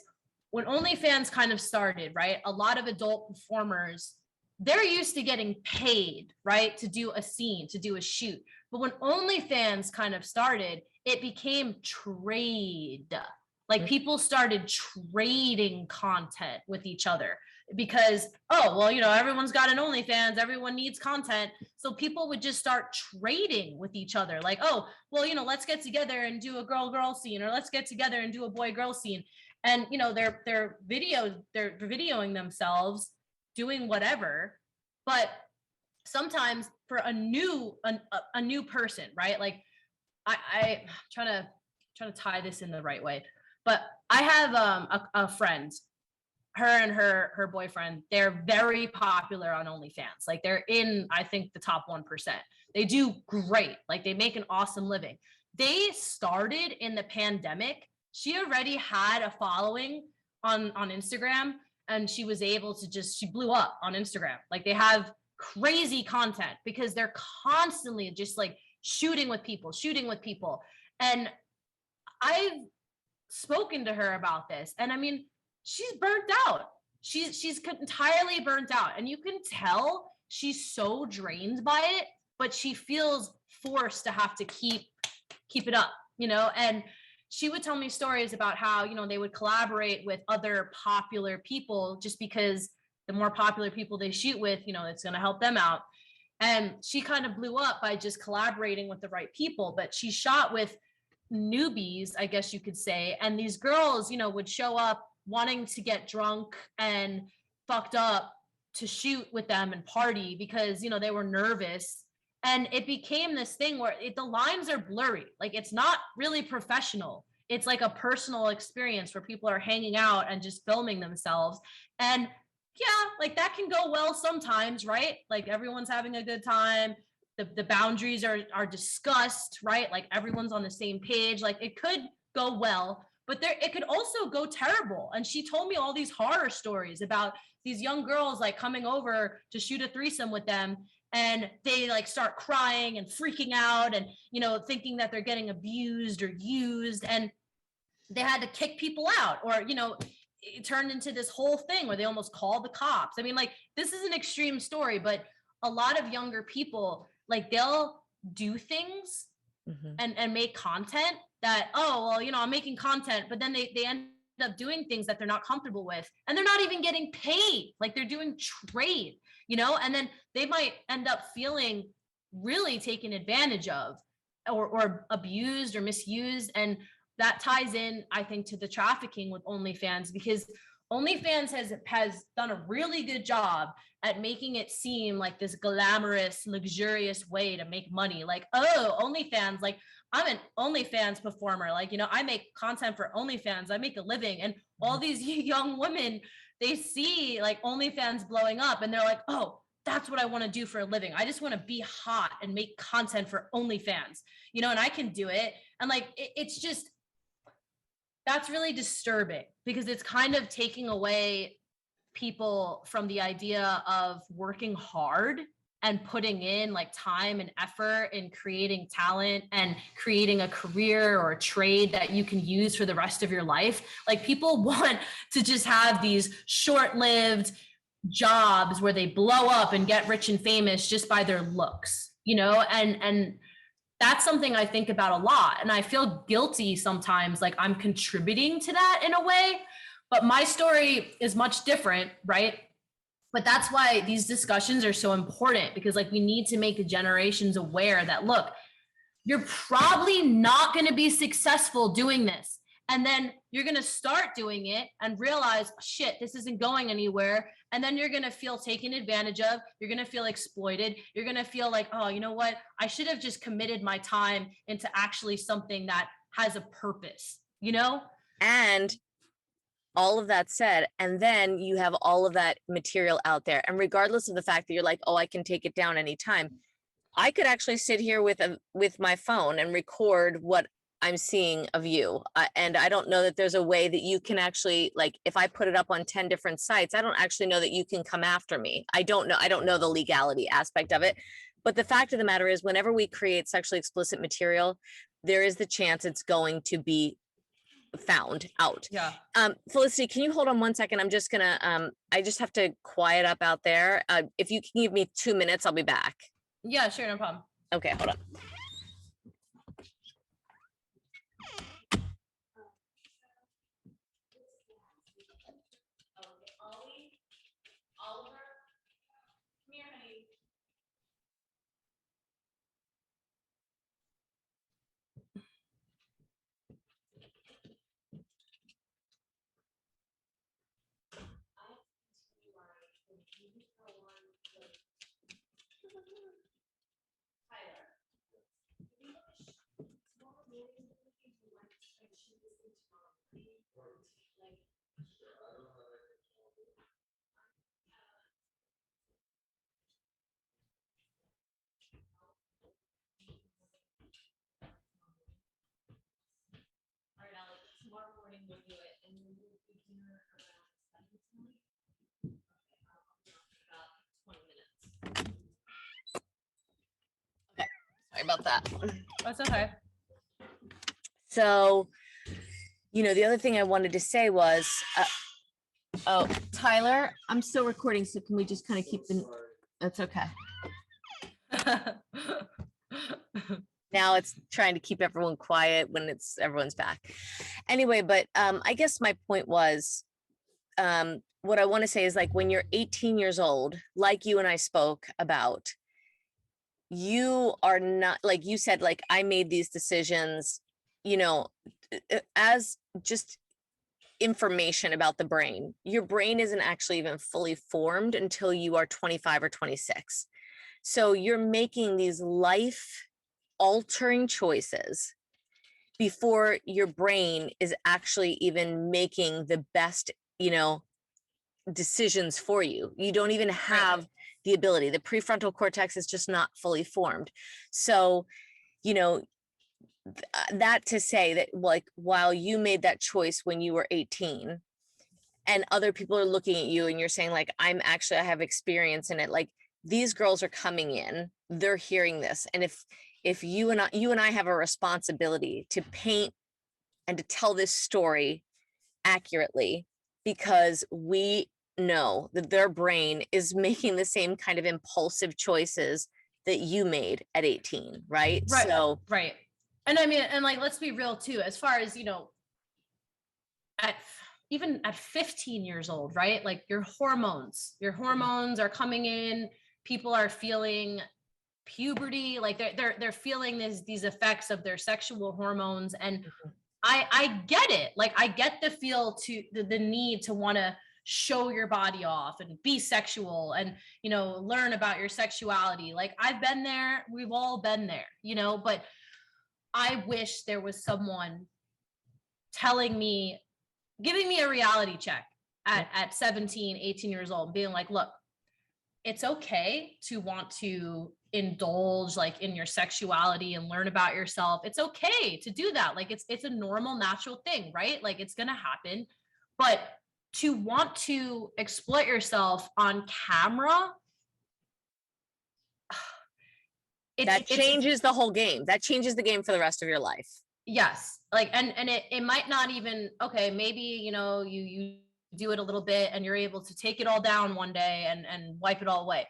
when OnlyFans kind of started, right, a lot of adult performers, they're used to getting paid, right, to do a scene, to do a shoot. But when OnlyFans kind of started, it became trade. Like people started trading content with each other because, oh, well, everyone's got an OnlyFans, everyone needs content. So people would just start trading with each other. Like, oh, well, let's get together and do a girl scene, or let's get together and do a boy girl scene. And they're videoing themselves doing whatever. But sometimes for a new person, right? Like I trying to tie this in the right way. But I have a friend, her and her boyfriend, they're very popular on OnlyFans. Like they're in, I think, the top 1%. They do great. Like they make an awesome living. They started in the pandemic. She already had a following on Instagram, and she was able to she blew up on Instagram. Like they have crazy content because they're constantly just like shooting with people. And I've spoken to her about this, and I mean, she's burnt out. She's entirely burnt out, and you can tell she's so drained by it, but she feels forced to have to keep it up, and she would tell me stories about how, they would collaborate with other popular people just because the more popular people they shoot with, it's going to help them out. And she kind of blew up by just collaborating with the right people, but she shot with newbies, I guess you could say. And these girls, would show up wanting to get drunk and fucked up to shoot with them and party because, they were nervous. And it became this thing where the lines are blurry. Like it's not really professional. It's like a personal experience where people are hanging out and just filming themselves. And yeah, like that can go well sometimes, right? Like everyone's having a good time. The boundaries are discussed, right? Like everyone's on the same page. Like it could go well, but it could also go terrible. And she told me all these horror stories about these young girls like coming over to shoot a threesome with them, and they like start crying and freaking out and thinking that they're getting abused or used, and they had to kick people out, or it turned into this whole thing where they almost called the cops. I mean, like this is an extreme story, but a lot of younger people, like they'll do things and make content that, oh, well, I'm making content, but then they end up doing things that they're not comfortable with, and they're not even getting paid. Like they're doing trade, and then they might end up feeling really taken advantage of, or abused or misused. And that ties in, I think, to the trafficking with OnlyFans, because OnlyFans has done a really good job at making it seem like this glamorous, luxurious way to make money. Like, oh, OnlyFans, like I'm an OnlyFans performer. Like, I make content for OnlyFans. I make a living. And all these young women, they see like OnlyFans blowing up and they're like, oh, that's what I want to do for a living. I just want to be hot and make content for OnlyFans, and I can do it. And like, it's just, that's really disturbing, because it's kind of taking away people from the idea of working hard and putting in like time and effort in creating talent and creating a career or a trade that you can use for the rest of your life. Like people want to just have these short-lived jobs where they blow up and get rich and famous just by their looks, and that's something I think about a lot. And I feel guilty sometimes, like I'm contributing to that in a way, but my story is much different, right? But that's why these discussions are so important, because like we need to make the generations aware that, look, you're probably not going to be successful doing this. And then you're going to start doing it and realize, shit, this isn't going anywhere. And then you're going to feel taken advantage of. You're going to feel exploited. You're going to feel like, oh, you know what? I should have just committed my time into actually something that has a purpose, And all of that said, and then you have all of that material out there. And regardless of the fact that you're like, oh, I can take it down anytime, I could actually sit here with my phone and record what I'm seeing of you. And I don't know that there's a way that you can actually, like, if I put it up on 10 different sites, I don't actually know that you can come after me. I don't know the legality aspect of it. But the fact of the matter is, whenever we create sexually explicit material, there is the chance it's going to be found out. Yeah. Felicity, can you hold on one second? I'm just gonna, I just have to quiet up out there. If you can give me 2 minutes, I'll be back. Yeah, sure. No problem. Okay, hold on. Tomorrow morning we'll do it, and then we'll do dinner around 7 tonight. Okay, I'll be off in about 20 minutes. Okay, sorry about that. That's okay. So, the other thing I wanted to say was, oh, Tyler, I'm still recording, so can we just kind of keep the, that's okay. Now it's trying to keep everyone quiet when everyone's back. Anyway, but I guess my point was, what I want to say is, like, when you're 18 years old, like you and I spoke about, you are not, like you said, like I made these decisions, as just information about the brain. Your brain isn't actually even fully formed until you are 25 or 26. So you're making these life altering choices before your brain is actually even making the best, decisions for you. You don't even have the ability. The prefrontal cortex is just not fully formed. So, that to say that, like, while you made that choice when you were 18 and other people are looking at you and you're saying, like, I have experience in it. Like, these girls are coming in, they're hearing this. And if you and I have a responsibility to paint and to tell this story accurately, because we know that their brain is making the same kind of impulsive choices that you made at 18, right? Right. So, right. And I mean, and like, let's be real too, as far as, even at 15 years old, right? Like your hormones are coming in, people are feeling puberty, like they're feeling these effects of their sexual hormones. And Mhm. I get it. Like I get the need to want to show your body off and be sexual and, learn about your sexuality. Like I've been there, we've all been there, but I wish there was someone telling me, giving me a reality check at 17, 18 years old, being like, look, it's okay to want to indulge like in your sexuality and learn about yourself. It's okay to do that. Like it's a normal, natural thing, right? Like it's gonna happen. But to want to exploit yourself on camera, That it's changes the whole game. That changes the game for the rest of your life. yes. Like and it might not even, okay, maybe you do it a little bit and you're able to take it all down one day and wipe it all away.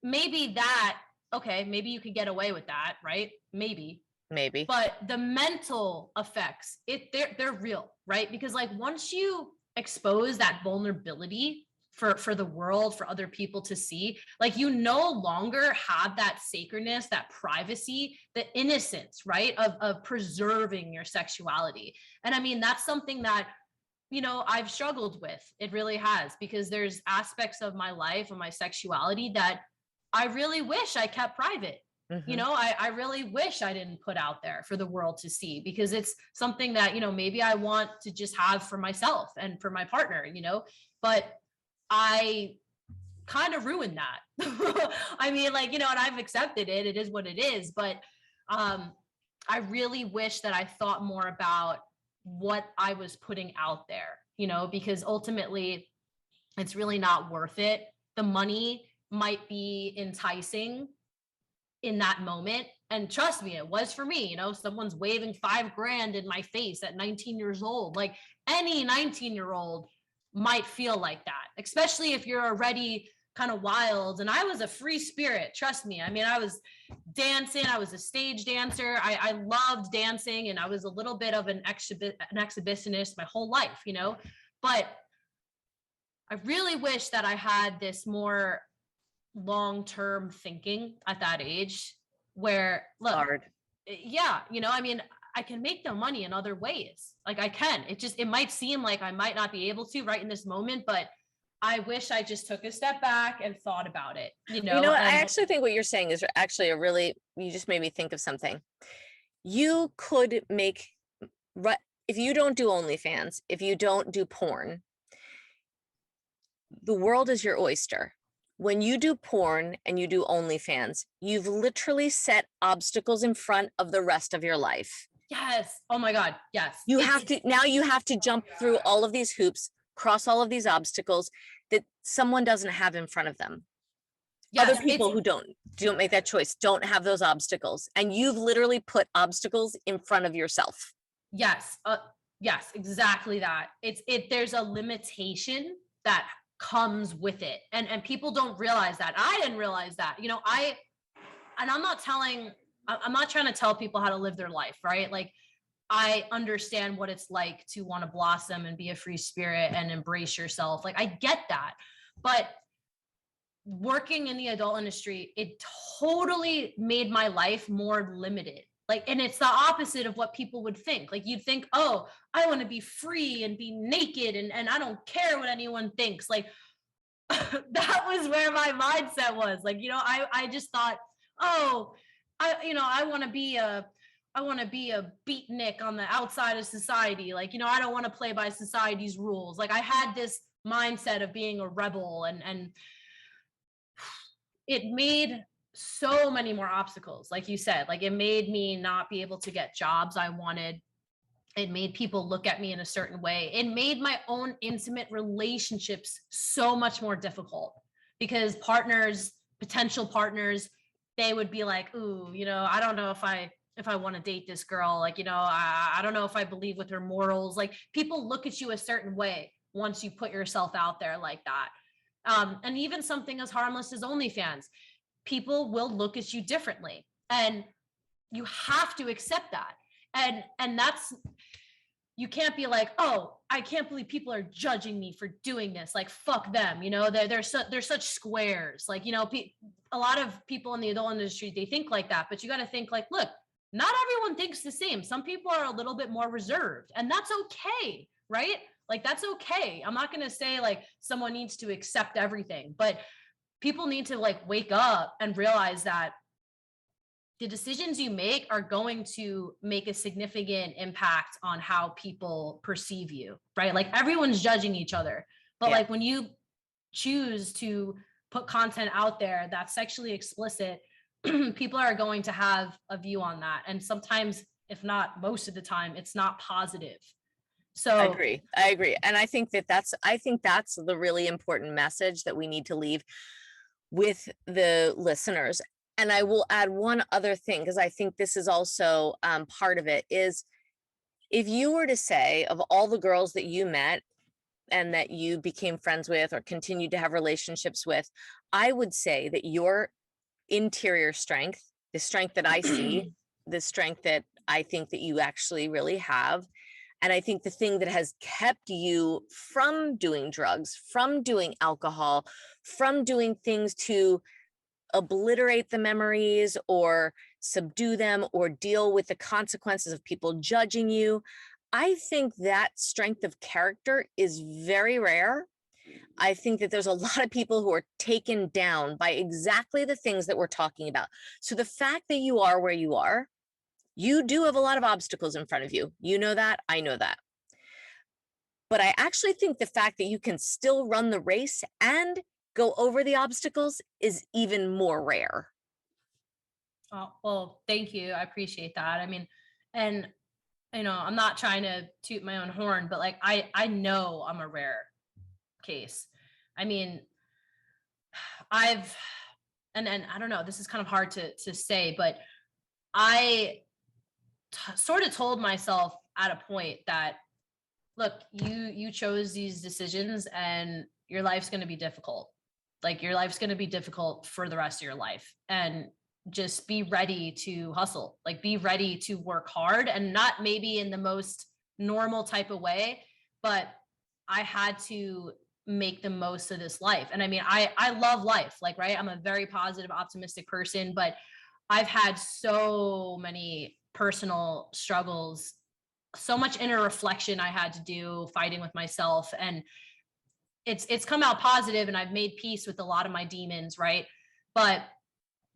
Maybe that, okay, maybe you could get away with that, right? Maybe. Maybe. But the mental effects, they're real, right? Because like once you expose that vulnerability for the world, for other people to see, like you no longer have that sacredness, that privacy, the innocence, right? Of preserving your sexuality. And I mean, that's something that I've struggled with. It really has, because there's aspects of my life and my sexuality that I really wish I kept private. Mhm. I really wish I didn't put out there for the world to see, because it's something that, maybe I want to just have for myself and for my partner, but I kind of ruined that. I mean, like, and I've accepted it. It is what it is. But I really wish that I thought more about what I was putting out there, because ultimately it's really not worth it. The money might be enticing in that moment. And trust me, it was for me. Someone's waving $5,000 in my face at 19 years old. Like any 19-year-old might feel like that, especially if you're already kind of wild. And I was a free spirit, trust me. I mean, I was dancing, I was a stage dancer. I loved dancing, and I was a little bit of an exhibitionist my whole life, but I really wish that I had this more long-term thinking at that age, where look, Hard. yeah, I mean, I can make the money in other ways. Like I can. It might seem like I might not be able to right in this moment, but I wish I just took a step back and thought about it, What? I and actually think what you're saying is actually you just made me think of something. You could make, if you don't do OnlyFans, if you don't do porn, the world is your oyster. When you do porn and you do OnlyFans, you've literally set obstacles in front of the rest of your life. yes, oh my God, yes. Now you have to jump through all of these hoops, cross all of these obstacles that someone doesn't have in front of them. Other Yes, it's people who don't make that choice don't have those obstacles, and you've literally put obstacles in front of yourself. yes, yes, exactly that. There's a limitation that comes with it, and people don't realize that. I didn't realize that. I'm not trying to tell people how to live their life, right? Like I understand what it's like to want to blossom and be a free spirit and embrace yourself. Like I get that. But working in the adult industry, it totally made my life more limited. Like, and it's the opposite of what people would think. Like you'd think, oh, I want to be free and be naked and I don't care what anyone thinks. Like that was where my mindset was. Like, I just thought, oh, I want to be a beatnik on the outside of society. Like, I don't want to play by society's rules. Like I had this mindset of being a rebel, and it made so many more obstacles. Like you said, like it made me not be able to get jobs I wanted. It made people look at me in a certain way. It made my own intimate relationships so much more difficult, because potential partners, they would be like, ooh, I don't know if I want to date this girl. Like, I don't know if I believe with her morals. Like people look at you a certain way once you put yourself out there like that. And even something as harmless as OnlyFans, people will look at you differently, and you have to accept that. And that's you can't be like, oh, I can't believe people are judging me for doing this. Like, fuck them. They're such squares. Like, a lot of people in the adult industry, they think like that, but you got to think like, look, not everyone thinks the same. Some people are a little bit more reserved, and that's okay. Right? Like, that's okay. I'm not going to say like someone needs to accept everything, but people need to like wake up and realize that the decisions you make are going to make a significant impact on how people perceive you, right? Like, everyone's judging each other, but Yeah. like when you choose to put content out there that's sexually explicit, people are going to have a view on that. And sometimes, if not most of the time, it's not positive. I So agree. I agree. And I think that's the really important message that we need to leave with the listeners. And I will add one other thing, because I think this is also part of it, is if you were to say, of all the girls that you met and that you became friends with or continued to have relationships with, I would say that your interior strength, the strength that I see, the strength that I think that you actually really have, and I think the thing that has kept you from doing drugs, from doing alcohol, from doing things to obliterate the memories or subdue them or deal with the consequences of people judging you, I think that strength of character is very rare. I think that there's a lot of people who are taken down by exactly the things that we're talking about. So the fact that you are where you are, you do have a lot of obstacles in front of you. You know that, I know that. But I actually think the fact that you can still run the race and go over the obstacles is even more rare. oh, well, thank you. I appreciate that. I mean, and I'm not trying to toot my own horn, but like I know I'm a rare case. I mean, I've and I don't know, this is kind of hard to say, but I sort of told myself at a point that, look, you chose these decisions and your life's going to be difficult. Like, your life's going to be difficult for the rest of your life, and just be ready to hustle. Like, be ready to work hard, and not maybe in the most normal type of way, but I had to make the most of this life. And I mean, I love life, like, right? I'm a very positive, optimistic person, but I've had so many personal struggles, so much inner reflection I had to do, fighting with myself, and it's come out positive, and I've made peace with a lot of my demons, right? But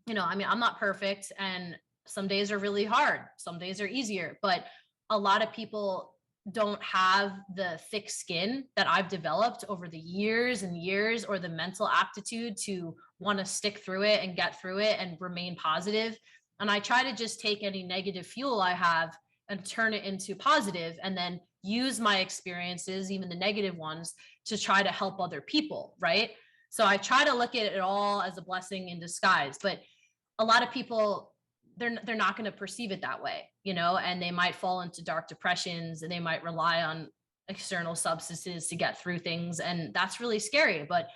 I mean, I'm not perfect, and some days are really hard, some days are easier, but a lot of people don't have the thick skin that I've developed over the years and years, or the mental aptitude to want to stick through it and get through it and remain positive. And I try to just take any negative fuel I have and turn it into positive, and then use my experiences, even the negative ones, to try to help other people, right? So I try to look at it all as a blessing in disguise, but a lot of people, they're not going to perceive it that way, and they might fall into dark depressions, and they might rely on external substances to get through things, and that's really scary. But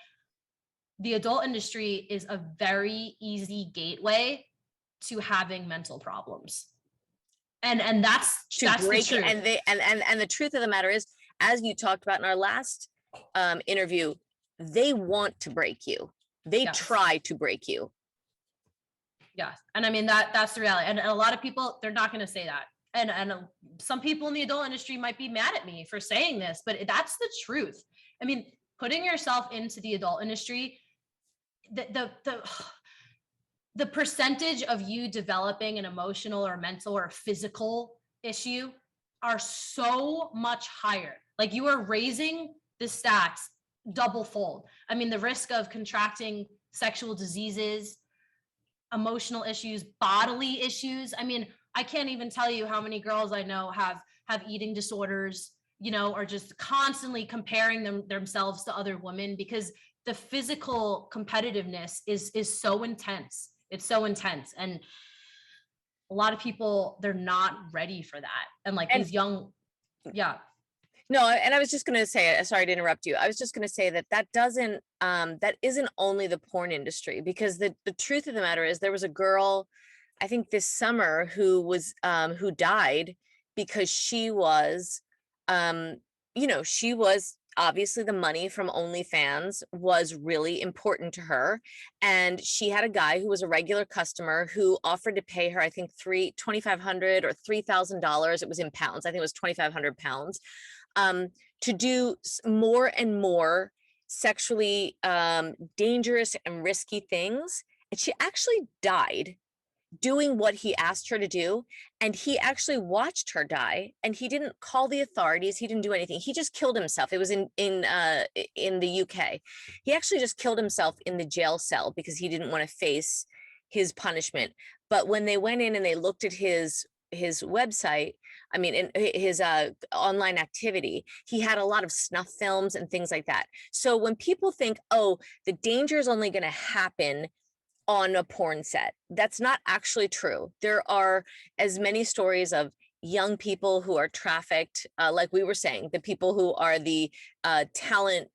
the adult industry is a very easy gateway to having mental problems, and that's To break the truth. And the truth of the matter is, as you talked about in our last interview, they want to break you. They Yes. try to break you. Yes. And I mean, that's the reality. And a lot of people, they're not going to say that. And some people in the adult industry might be mad at me for saying this, but that's the truth. I mean, putting yourself into the adult industry, the percentage of you developing an emotional or mental or physical issue are so much higher. Like, you are raising the stats double fold. I mean, the risk of contracting sexual diseases, emotional issues, bodily issues. I mean, I can't even tell you how many girls I know have eating disorders, or just constantly comparing themselves to other women, because the physical competitiveness is so intense. It's so intense. And a lot of people, they're not ready for that. And like these young, yeah. No, and I was just going to say, sorry to interrupt you. I was just going to say that isn't only the porn industry, because the truth of the matter is, there was a girl, I think this summer, who died because she was you know, she was obviously the money from OnlyFans was really important to her. And she had a guy who was a regular customer who offered to pay her, I think, 2,500 or $3,000. It was in pounds. I think it was 2,500 pounds, to do more and more sexually dangerous and risky things. And she actually died doing what he asked her to do, and he actually watched her die, and he didn't call the authorities, he didn't do anything, he just killed himself. It was in the UK. He actually just killed himself in the jail cell because he didn't want to face his punishment. But when they went in and they looked at his website, I mean, in his online activity, he had a lot of snuff films and things like that. So when people think, oh, the danger is only going to happen on a porn set, that's not actually true. There are as many stories of young people who are trafficked, like we were saying, the people who are the talent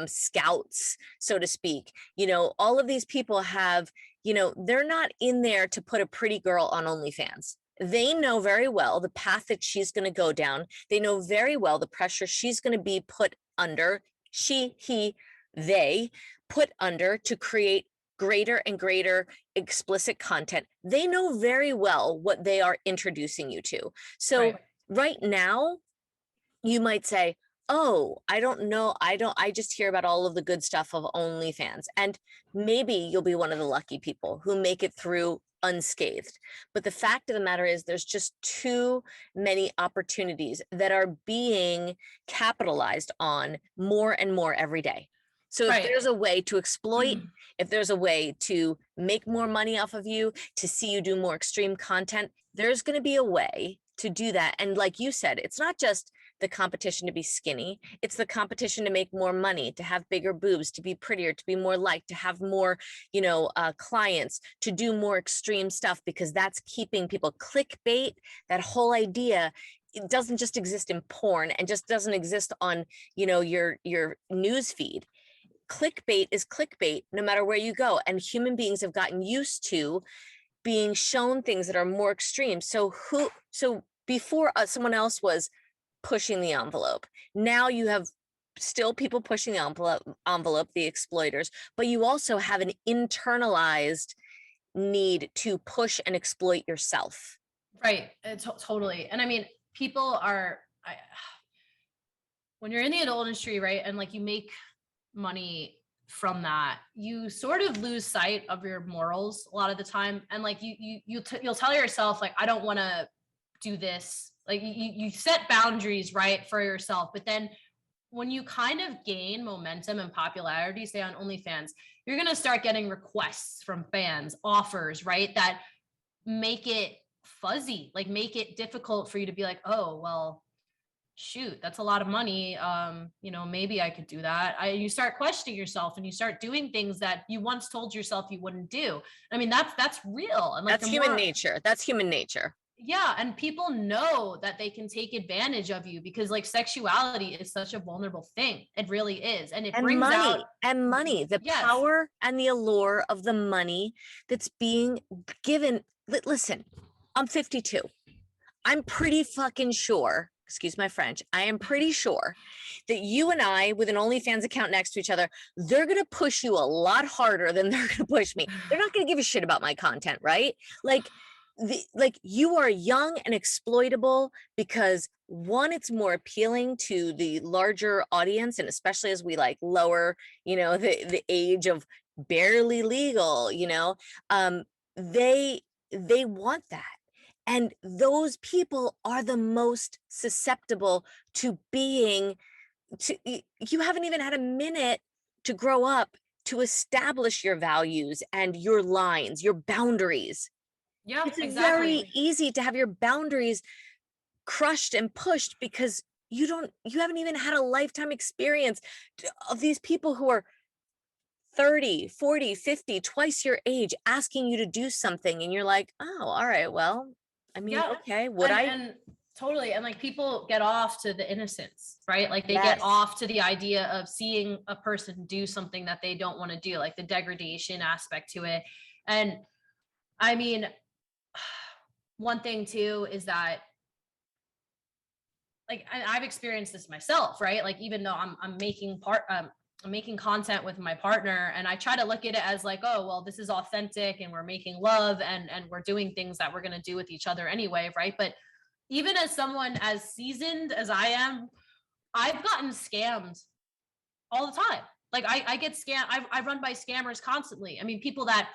scouts, so to speak. You know, all of these people have, you know, they're not in there to put a pretty girl on OnlyFans. They know very well the path that she's going to go down. They know very well the pressure she's going to be put under, she, he, they put under to create greater and greater explicit content. They know very well what they are introducing you to. So right now, you might say, oh, I don't know. I just hear about all of the good stuff of OnlyFans. And maybe you'll be one of the lucky people who make it through unscathed. But the fact of the matter is, there's just too many opportunities that are being capitalized on more and more every day. So if there's a way to exploit, if there's a way to make more money off of you, to see you do more extreme content, there's going to be a way to do that. And like you said, it's not just the competition to be skinny, it's the competition to make more money, to have bigger boobs, to be prettier, to be more liked, to have more, you know, clients, to do more extreme stuff, because that's keeping people. Clickbait, that whole idea, it doesn't just exist in porn and just doesn't exist on, you know, your news feed. Clickbait is clickbait no matter where you go, and human beings have gotten used to being shown things that are more extreme. So before someone else was pushing the envelope, now you have still people pushing the envelope, the exploiters, but you also have an internalized need to push and exploit yourself. Right. Totally. And I mean, people are, when you're in the adult industry, right, and like you make money from that, you sort of lose sight of your morals a lot of the time. And like you'll tell yourself, like, I don't want to do this. Like you set boundaries, right, for yourself. But then when you kind of gain momentum and popularity, say on OnlyFans, you're going to start getting requests from fans, offers, right, that make it fuzzy, like make it difficult for you to be like, oh, well, shoot, that's a lot of money. You know, maybe I could do that. You start questioning yourself and you start doing things that you once told yourself you wouldn't do. I mean, that's real. And like, that's human nature. That's human nature. Yeah. And people know that they can take advantage of you because like sexuality is such a vulnerable thing. It really is. And it brings money out and money, the power and the allure of the money that's being given. Listen, I'm 52. I'm pretty fucking sure, excuse my French, I am pretty sure that you and I, with an OnlyFans account next to each other, they're going to push you a lot harder than they're going to push me. They're not going to give a shit about my content, right? Like you are young and exploitable because, one, it's more appealing to the larger audience, and especially as we like lower, you know, the age of barely legal, you know, they want that. And those people are the most susceptible to being, you haven't even had a minute to grow up, to establish your values and your lines, your boundaries. Yeah, It's exactly. very easy to have your boundaries crushed and pushed because you haven't even had a lifetime experience of these people who are 30, 40, 50, twice your age, asking you to do something. And you're like, oh, all right, well, I mean, okay, and totally. And like people get off to the innocence, right? Like they get Yes. off to the idea of seeing a person do something that they don't want to do, like the degradation aspect to it. And I mean, one thing too is that like I've experienced this myself, right? Like even though I'm making content with my partner, and I try to look at it as like, oh, well, this is authentic and we're making love and we're doing things that we're going to do with each other anyway, right? But even as someone as seasoned as I am, I've gotten scammed all the time. Like I get scammed. I run by scammers constantly. I mean, people that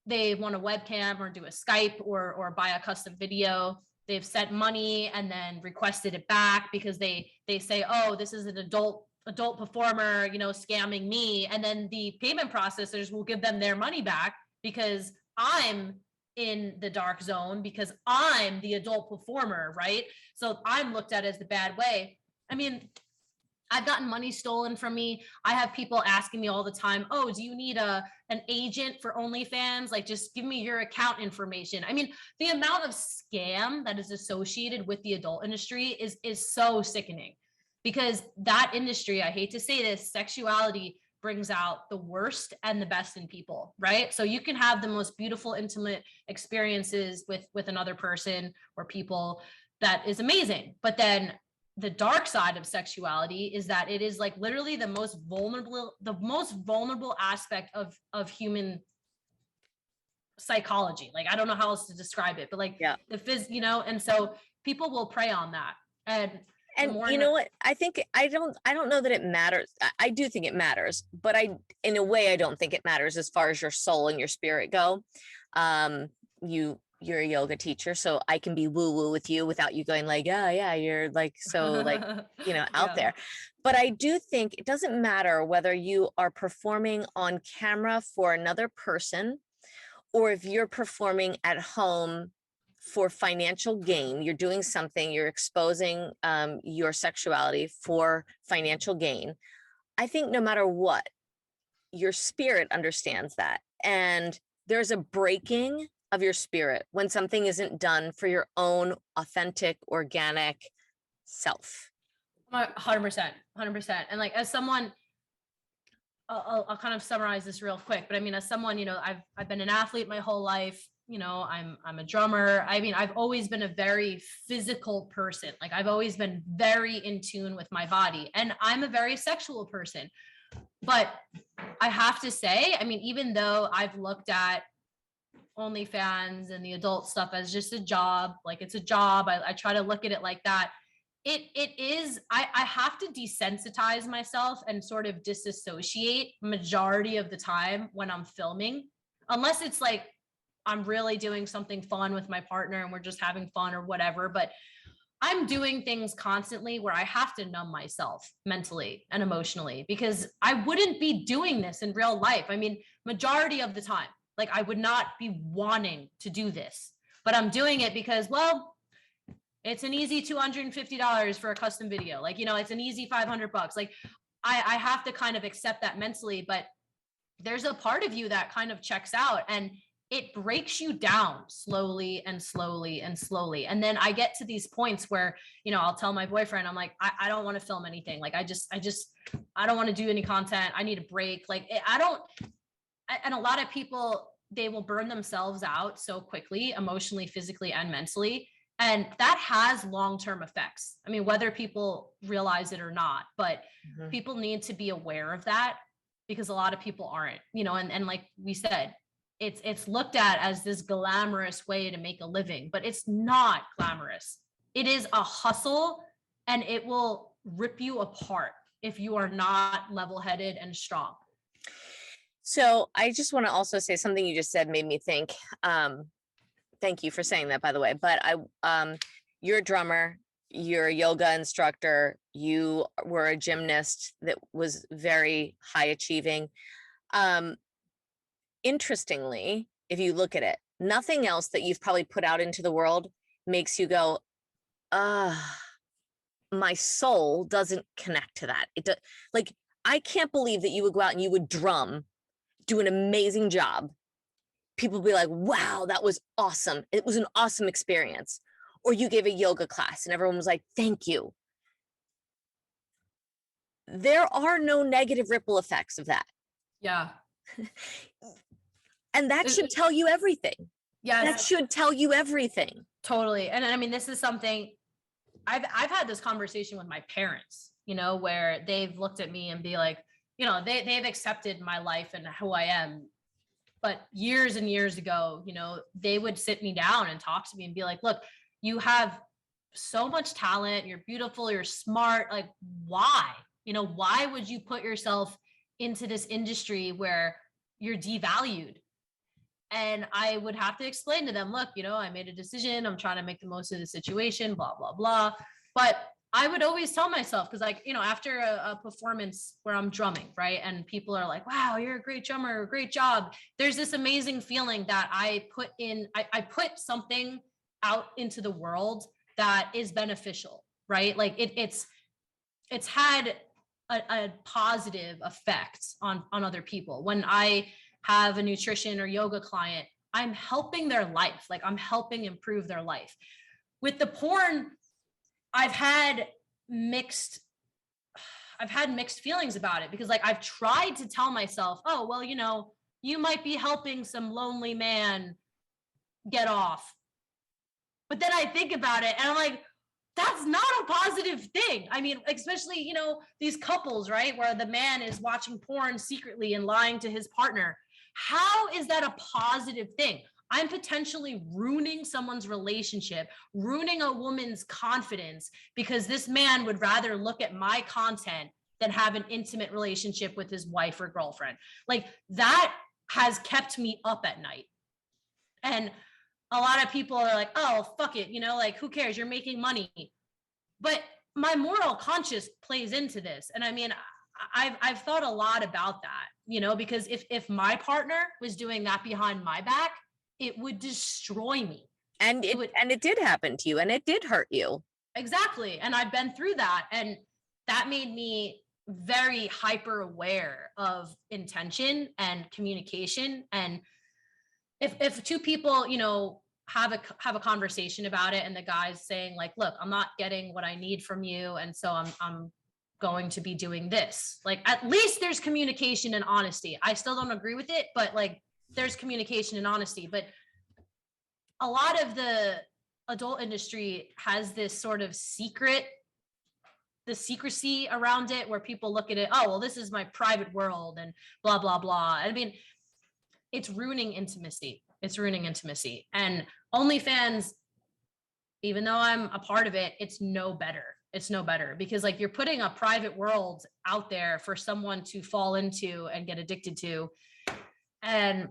they want a webcam or do a Skype or buy a custom video. They've sent money and then requested it back because they say, oh, this is an adult performer, you know, scamming me. And then the payment processors will give them their money back because I'm in the dark zone because I'm the adult performer, right? So I'm looked at as the bad way. I mean, I've gotten money stolen from me. I have people asking me all the time, oh, do you need an agent for OnlyFans? Like, just give me your account information. I mean, the amount of scam that is associated with the adult industry is so sickening because that industry, I hate to say this, sexuality brings out the worst and the best in people, right? So you can have the most beautiful, intimate experiences with another person or people that is amazing. But then the dark side of sexuality is that it is like literally the most vulnerable aspect of human psychology. Like I don't know how else to describe it, but like Yeah. you know, and so people will prey on that. And you know what? I think I don't know that it matters. I do think it matters, but in a way, I don't think it matters as far as your soul and your spirit go. You're a yoga teacher, so I can be woo woo with you without you going like, yeah, you're like, so like, you know, out there. But I do think it doesn't matter whether you are performing on camera for another person or if you're performing at home for financial gain. You're doing something, you're exposing your sexuality for financial gain. I think no matter what, your spirit understands that. And there's a breaking of your spirit when something isn't done for your own authentic, organic self. 100%. And like, as someone, I'll kind of summarize this real quick, but I mean, as someone, you know, I've been an athlete my whole life. You know, I'm a drummer. I mean, I've always been a very physical person. Like I've always been very in tune with my body, and I'm a very sexual person. But I have to say, I mean, even though I've looked at OnlyFans and the adult stuff as just a job, like it's a job, I try to look at it like that. It is, I have to desensitize myself and sort of disassociate majority of the time when I'm filming, unless it's like I'm really doing something fun with my partner and we're just having fun or whatever. But I'm doing things constantly where I have to numb myself mentally and emotionally because I wouldn't be doing this in real life. I mean, majority of the time, like I would not be wanting to do this, but I'm doing it because, well, it's an easy $250 for a custom video. Like, you know, it's an easy $500. Like I have to kind of accept that mentally, but there's a part of you that kind of checks out and it breaks you down slowly and slowly and slowly. And then I get to these points where, you know, I'll tell my boyfriend, I'm like, I don't want to film anything. Like, I don't want to do any content. I need a break. Like and a lot of people, they will burn themselves out so quickly, emotionally, physically, and mentally. And that has long-term effects. I mean, whether people realize it or not, but people need to be aware of that because a lot of people aren't, you know, and like we said, it's looked at as this glamorous way to make a living, but it's not glamorous. It is a hustle and it will rip you apart if you are not level-headed and strong. So I just want to also say something you just said made me think, thank you for saying that, by the way, but you're a drummer, you're a yoga instructor, you were a gymnast that was very high achieving. Interestingly, if you look at it, nothing else that you've probably put out into the world makes you go, my soul doesn't connect to that. Like, I can't believe that you would go out and you would drum, do an amazing job. People be like, wow, that was awesome. It was an awesome experience. Or you gave a yoga class and everyone was like, thank you. There are no negative ripple effects of that. Yeah. And that should tell you everything. Yeah. That should tell you everything. Totally. And I mean, this is something I've had this conversation with my parents, you know, where they've looked at me and be like, you know, they've accepted my life and who I am. But years and years ago, you know, they would sit me down and talk to me and be like, look, you have so much talent, you're beautiful, you're smart. Like, why? You know, why would you put yourself into this industry where you're devalued? And I would have to explain to them, look, you know, I made a decision. I'm trying to make the most of the situation, blah, blah, blah. But I would always tell myself, because like, you know, after a performance where I'm drumming, right? And people are like, wow, you're a great drummer, great job. There's this amazing feeling that I put something out into the world that is beneficial, right? Like it's had a positive effect on other people. When I have a nutrition or yoga client, I'm helping their life. Like I'm helping improve their life. With the porn, I've had mixed feelings about it, because like I've tried to tell myself, oh, well, you know, you might be helping some lonely man get off. But then I think about it and I'm like, that's not a positive thing. I mean, especially, you know, these couples, right? Where the man is watching porn secretly and lying to his partner. How is that a positive thing? I'm potentially ruining someone's relationship, ruining a woman's confidence, because this man would rather look at my content than have an intimate relationship with his wife or girlfriend. Like that has kept me up at night. And a lot of people are like, oh, fuck it, you know, like who cares? You're making money. But my moral conscience plays into this. And I mean, I've thought a lot about that, you know, because if my partner was doing that behind my back, it would destroy me. And it did happen to you, and it did hurt you. Exactly. And I've been through that. And that made me very hyper aware of intention and communication. And if two people, you know, have a conversation about it, and the guy's saying like, look, I'm not getting what I need from you, and so I'm going to be doing this, like at least there's communication and honesty. I still don't agree with it, but like there's communication and honesty. But a lot of the adult industry has this sort of the secrecy around it, where people look at it, oh, well, this is my private world and blah, blah, blah. I mean, it's ruining intimacy. It's ruining intimacy. And OnlyFans, even though I'm a part of it, it's no better. It's no better, because like you're putting a private world out there for someone to fall into and get addicted to. And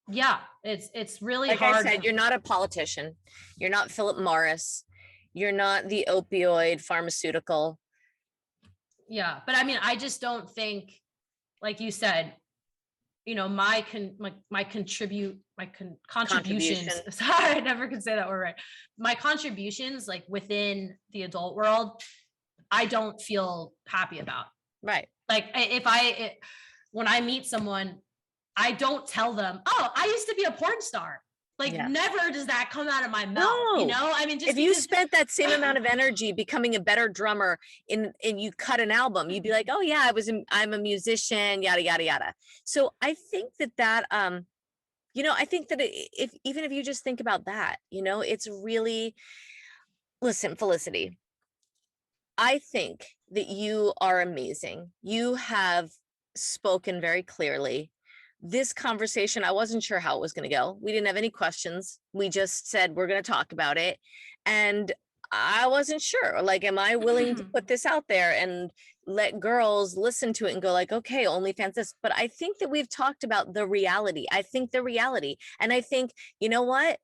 yeah, it's really like hard. I said, you're not a politician. You're not Philip Morris. You're not the opioid pharmaceutical. Yeah, but I mean, I just don't think, like you said, you know, my contributions. Sorry, I never could say that word right. My contributions, like within the adult world, I don't feel happy about. Right. Like when I meet someone, I don't tell them, oh, I used to be a porn star. Like never does that come out of my mouth. No. You know, I mean, just if you spent that same amount of energy becoming a better drummer and you cut an album, you'd be like, oh yeah, I'm a musician, yada, yada, yada. So I think that, you know, I think that even if you just think about that, you know, it's really, listen, Felicity, I think that you are amazing. You have spoken very clearly. This conversation, I wasn't sure how it was going to go. We didn't have any questions. We just said, we're going to talk about it. And I wasn't sure, like, am I willing to put this out there and let girls listen to it and go like, okay, OnlyFans this. But I think that we've talked about the reality. I think the reality. And I think, you know what?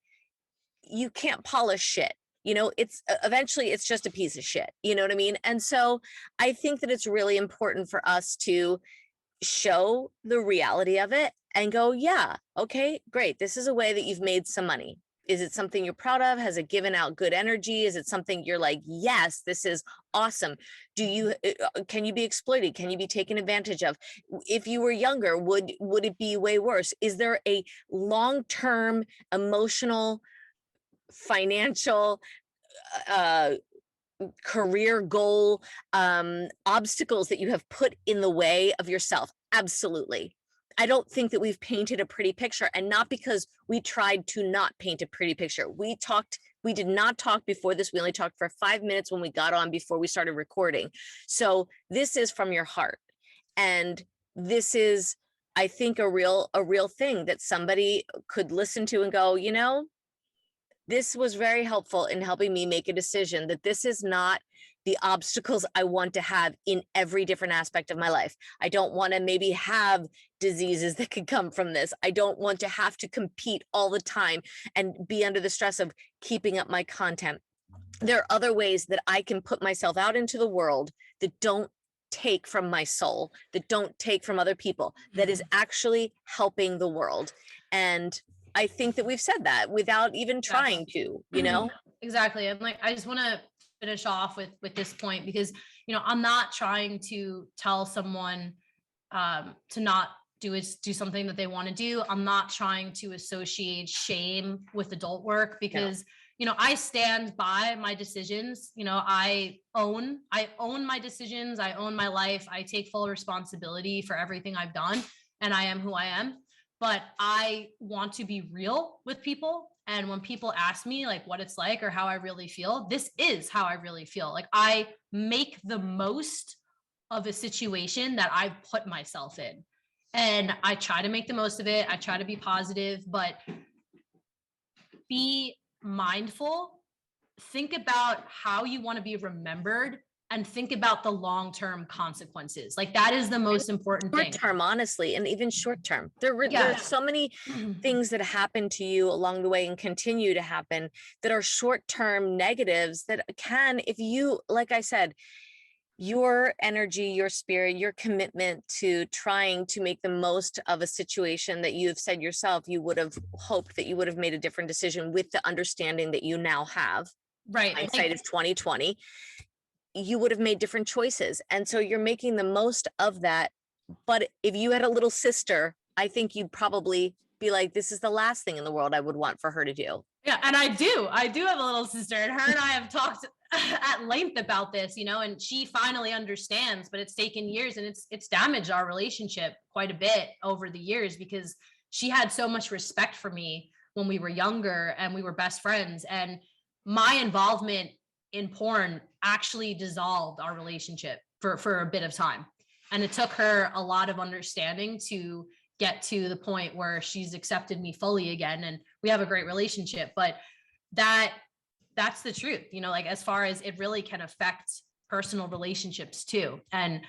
You can't polish shit. You know, it's eventually it's just a piece of shit. You know what I mean? And so I think that it's really important for us to show the reality of it and go, yeah, okay, great. This is a way that you've made some money. Is it something you're proud of? Has it given out good energy? Is it something you're like, yes, this is awesome? Can you be exploited? Can you be taken advantage of? If you were younger, would it be way worse? Is there a long-term emotional, financial, career goal, obstacles that you have put in the way of yourself? Absolutely. I don't think that we've painted a pretty picture, and not because we tried to not paint a pretty picture. We did not talk before this. We only talked for 5 minutes when we got on before we started recording. So this is from your heart. And this is, I think, a real thing that somebody could listen to and go, you know, this was very helpful in helping me make a decision that this is not the obstacles I want to have in every different aspect of my life. I don't want to maybe have diseases that could come from this. I don't want to have to compete all the time and be under the stress of keeping up my content. There are other ways that I can put myself out into the world that don't take from my soul, that don't take from other people, that is actually helping the world. And I think that we've said that without even trying to, you know? Exactly. And like, I just want to finish off with this point, because, you know, I'm not trying to tell someone to not do something that they want to do. I'm not trying to associate shame with adult work, because, you know, I stand by my decisions. You know, I own my decisions. I own my life. I take full responsibility for everything I've done, and I am who I am. But I want to be real with people. And when people ask me like what it's like or how I really feel, this is how I really feel. Like, I make the most of a situation that I've put myself in. And I try to make the most of it. I try to be positive, but be mindful. Think about how you want to be remembered, and think about the long-term consequences. Like, that is the most important thing. Short term, honestly, and even short term. There are so many things that happen to you along the way and continue to happen that are short term negatives that can, if you, like I said, your energy, your spirit, your commitment to trying to make the most of a situation that you have said yourself, you would have hoped that you would have made a different decision with the understanding that you now have. Right. Hindsight of 2020. You would have made different choices. And so you're making the most of that. But if you had a little sister, I think you'd probably be like, this is the last thing in the world I would want for her to do. Yeah. And I do have a little sister, and her and I have talked at length about this, you know, and she finally understands, but it's taken years, and it's damaged our relationship quite a bit over the years, because she had so much respect for me when we were younger and we were best friends. And my involvement in porn actually dissolved our relationship for a bit of time. And it took her a lot of understanding to get to the point where she's accepted me fully again. And we have a great relationship. But that's the truth, you know, like, as far as it really can affect personal relationships too. And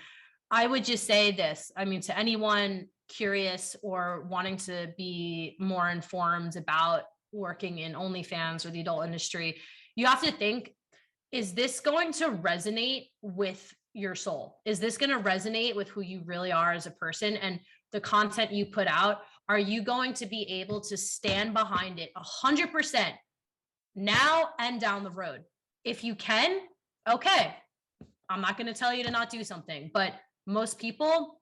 I would just say this, I mean, to anyone curious or wanting to be more informed about working in OnlyFans or the adult industry, you have to think, is this going to resonate with your soul? Is this going to resonate with who you really are as a person and the content you put out? Are you going to be able to stand behind it 100% now and down the road? If you can, okay, I'm not going to tell you to not do something, but most people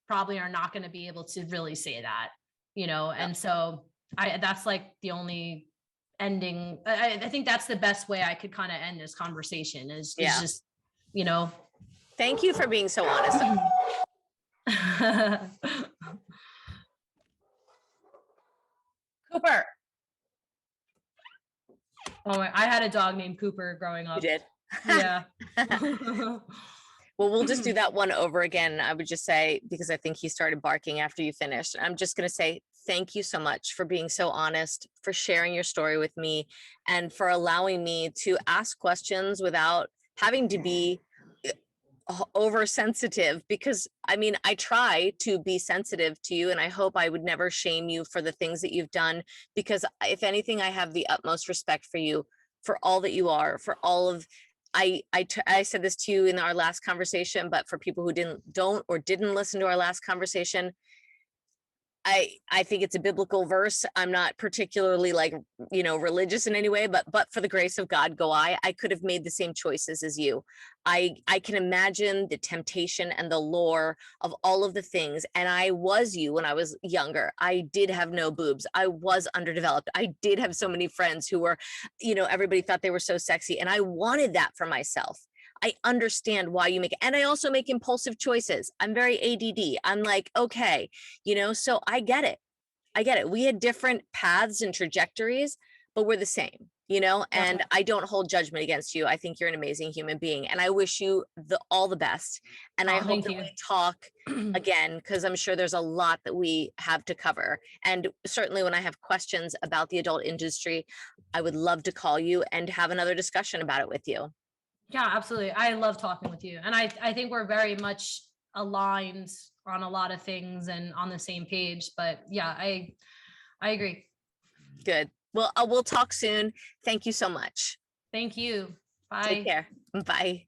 probably are not going to be able to really say that, you know? And so that's like the only ending. I think that's the best way I could kind of end this conversation is just, you know. Thank you for being so honest. Cooper. Oh, I had a dog named Cooper growing up. You did? Yeah. Well, we'll just do that one over again. I would just say, because I think he started barking after you finished. I'm just going to say thank you so much for being so honest, for sharing your story with me, and for allowing me to ask questions without having to be oversensitive, because I mean, I try to be sensitive to you, and I hope I would never shame you for the things that you've done, because if anything, I have the utmost respect for you, for all that you are, for all of I said this to you in our last conversation, but for people who didn't listen to our last conversation, I think it's a biblical verse. I'm not particularly religious in any way, but for the grace of God go I could have made the same choices as you. I can imagine the temptation and the lure of all of the things. And I was you when I was younger. I did have no boobs. I was underdeveloped. I did have so many friends who were, everybody thought they were so sexy. And I wanted that for myself. I understand why you make it. And I also make impulsive choices. I'm very ADD. I'm like, okay, so I get it. I get it. We had different paths and trajectories, but we're the same, Yeah. and I don't hold judgment against you. I think you're an amazing human being, and I wish you all the best. And I Oh, hope thank that you. we talk again, because I'm sure there's a lot that we have to cover. And certainly when I have questions about the adult industry, I would love to call you and have another discussion about it with you. Yeah, absolutely. I love talking with you. And I think we're very much aligned on a lot of things and on the same page. But yeah, I agree. Good. Well, we'll talk soon. Thank you so much. Thank you. Take Bye. care. Bye.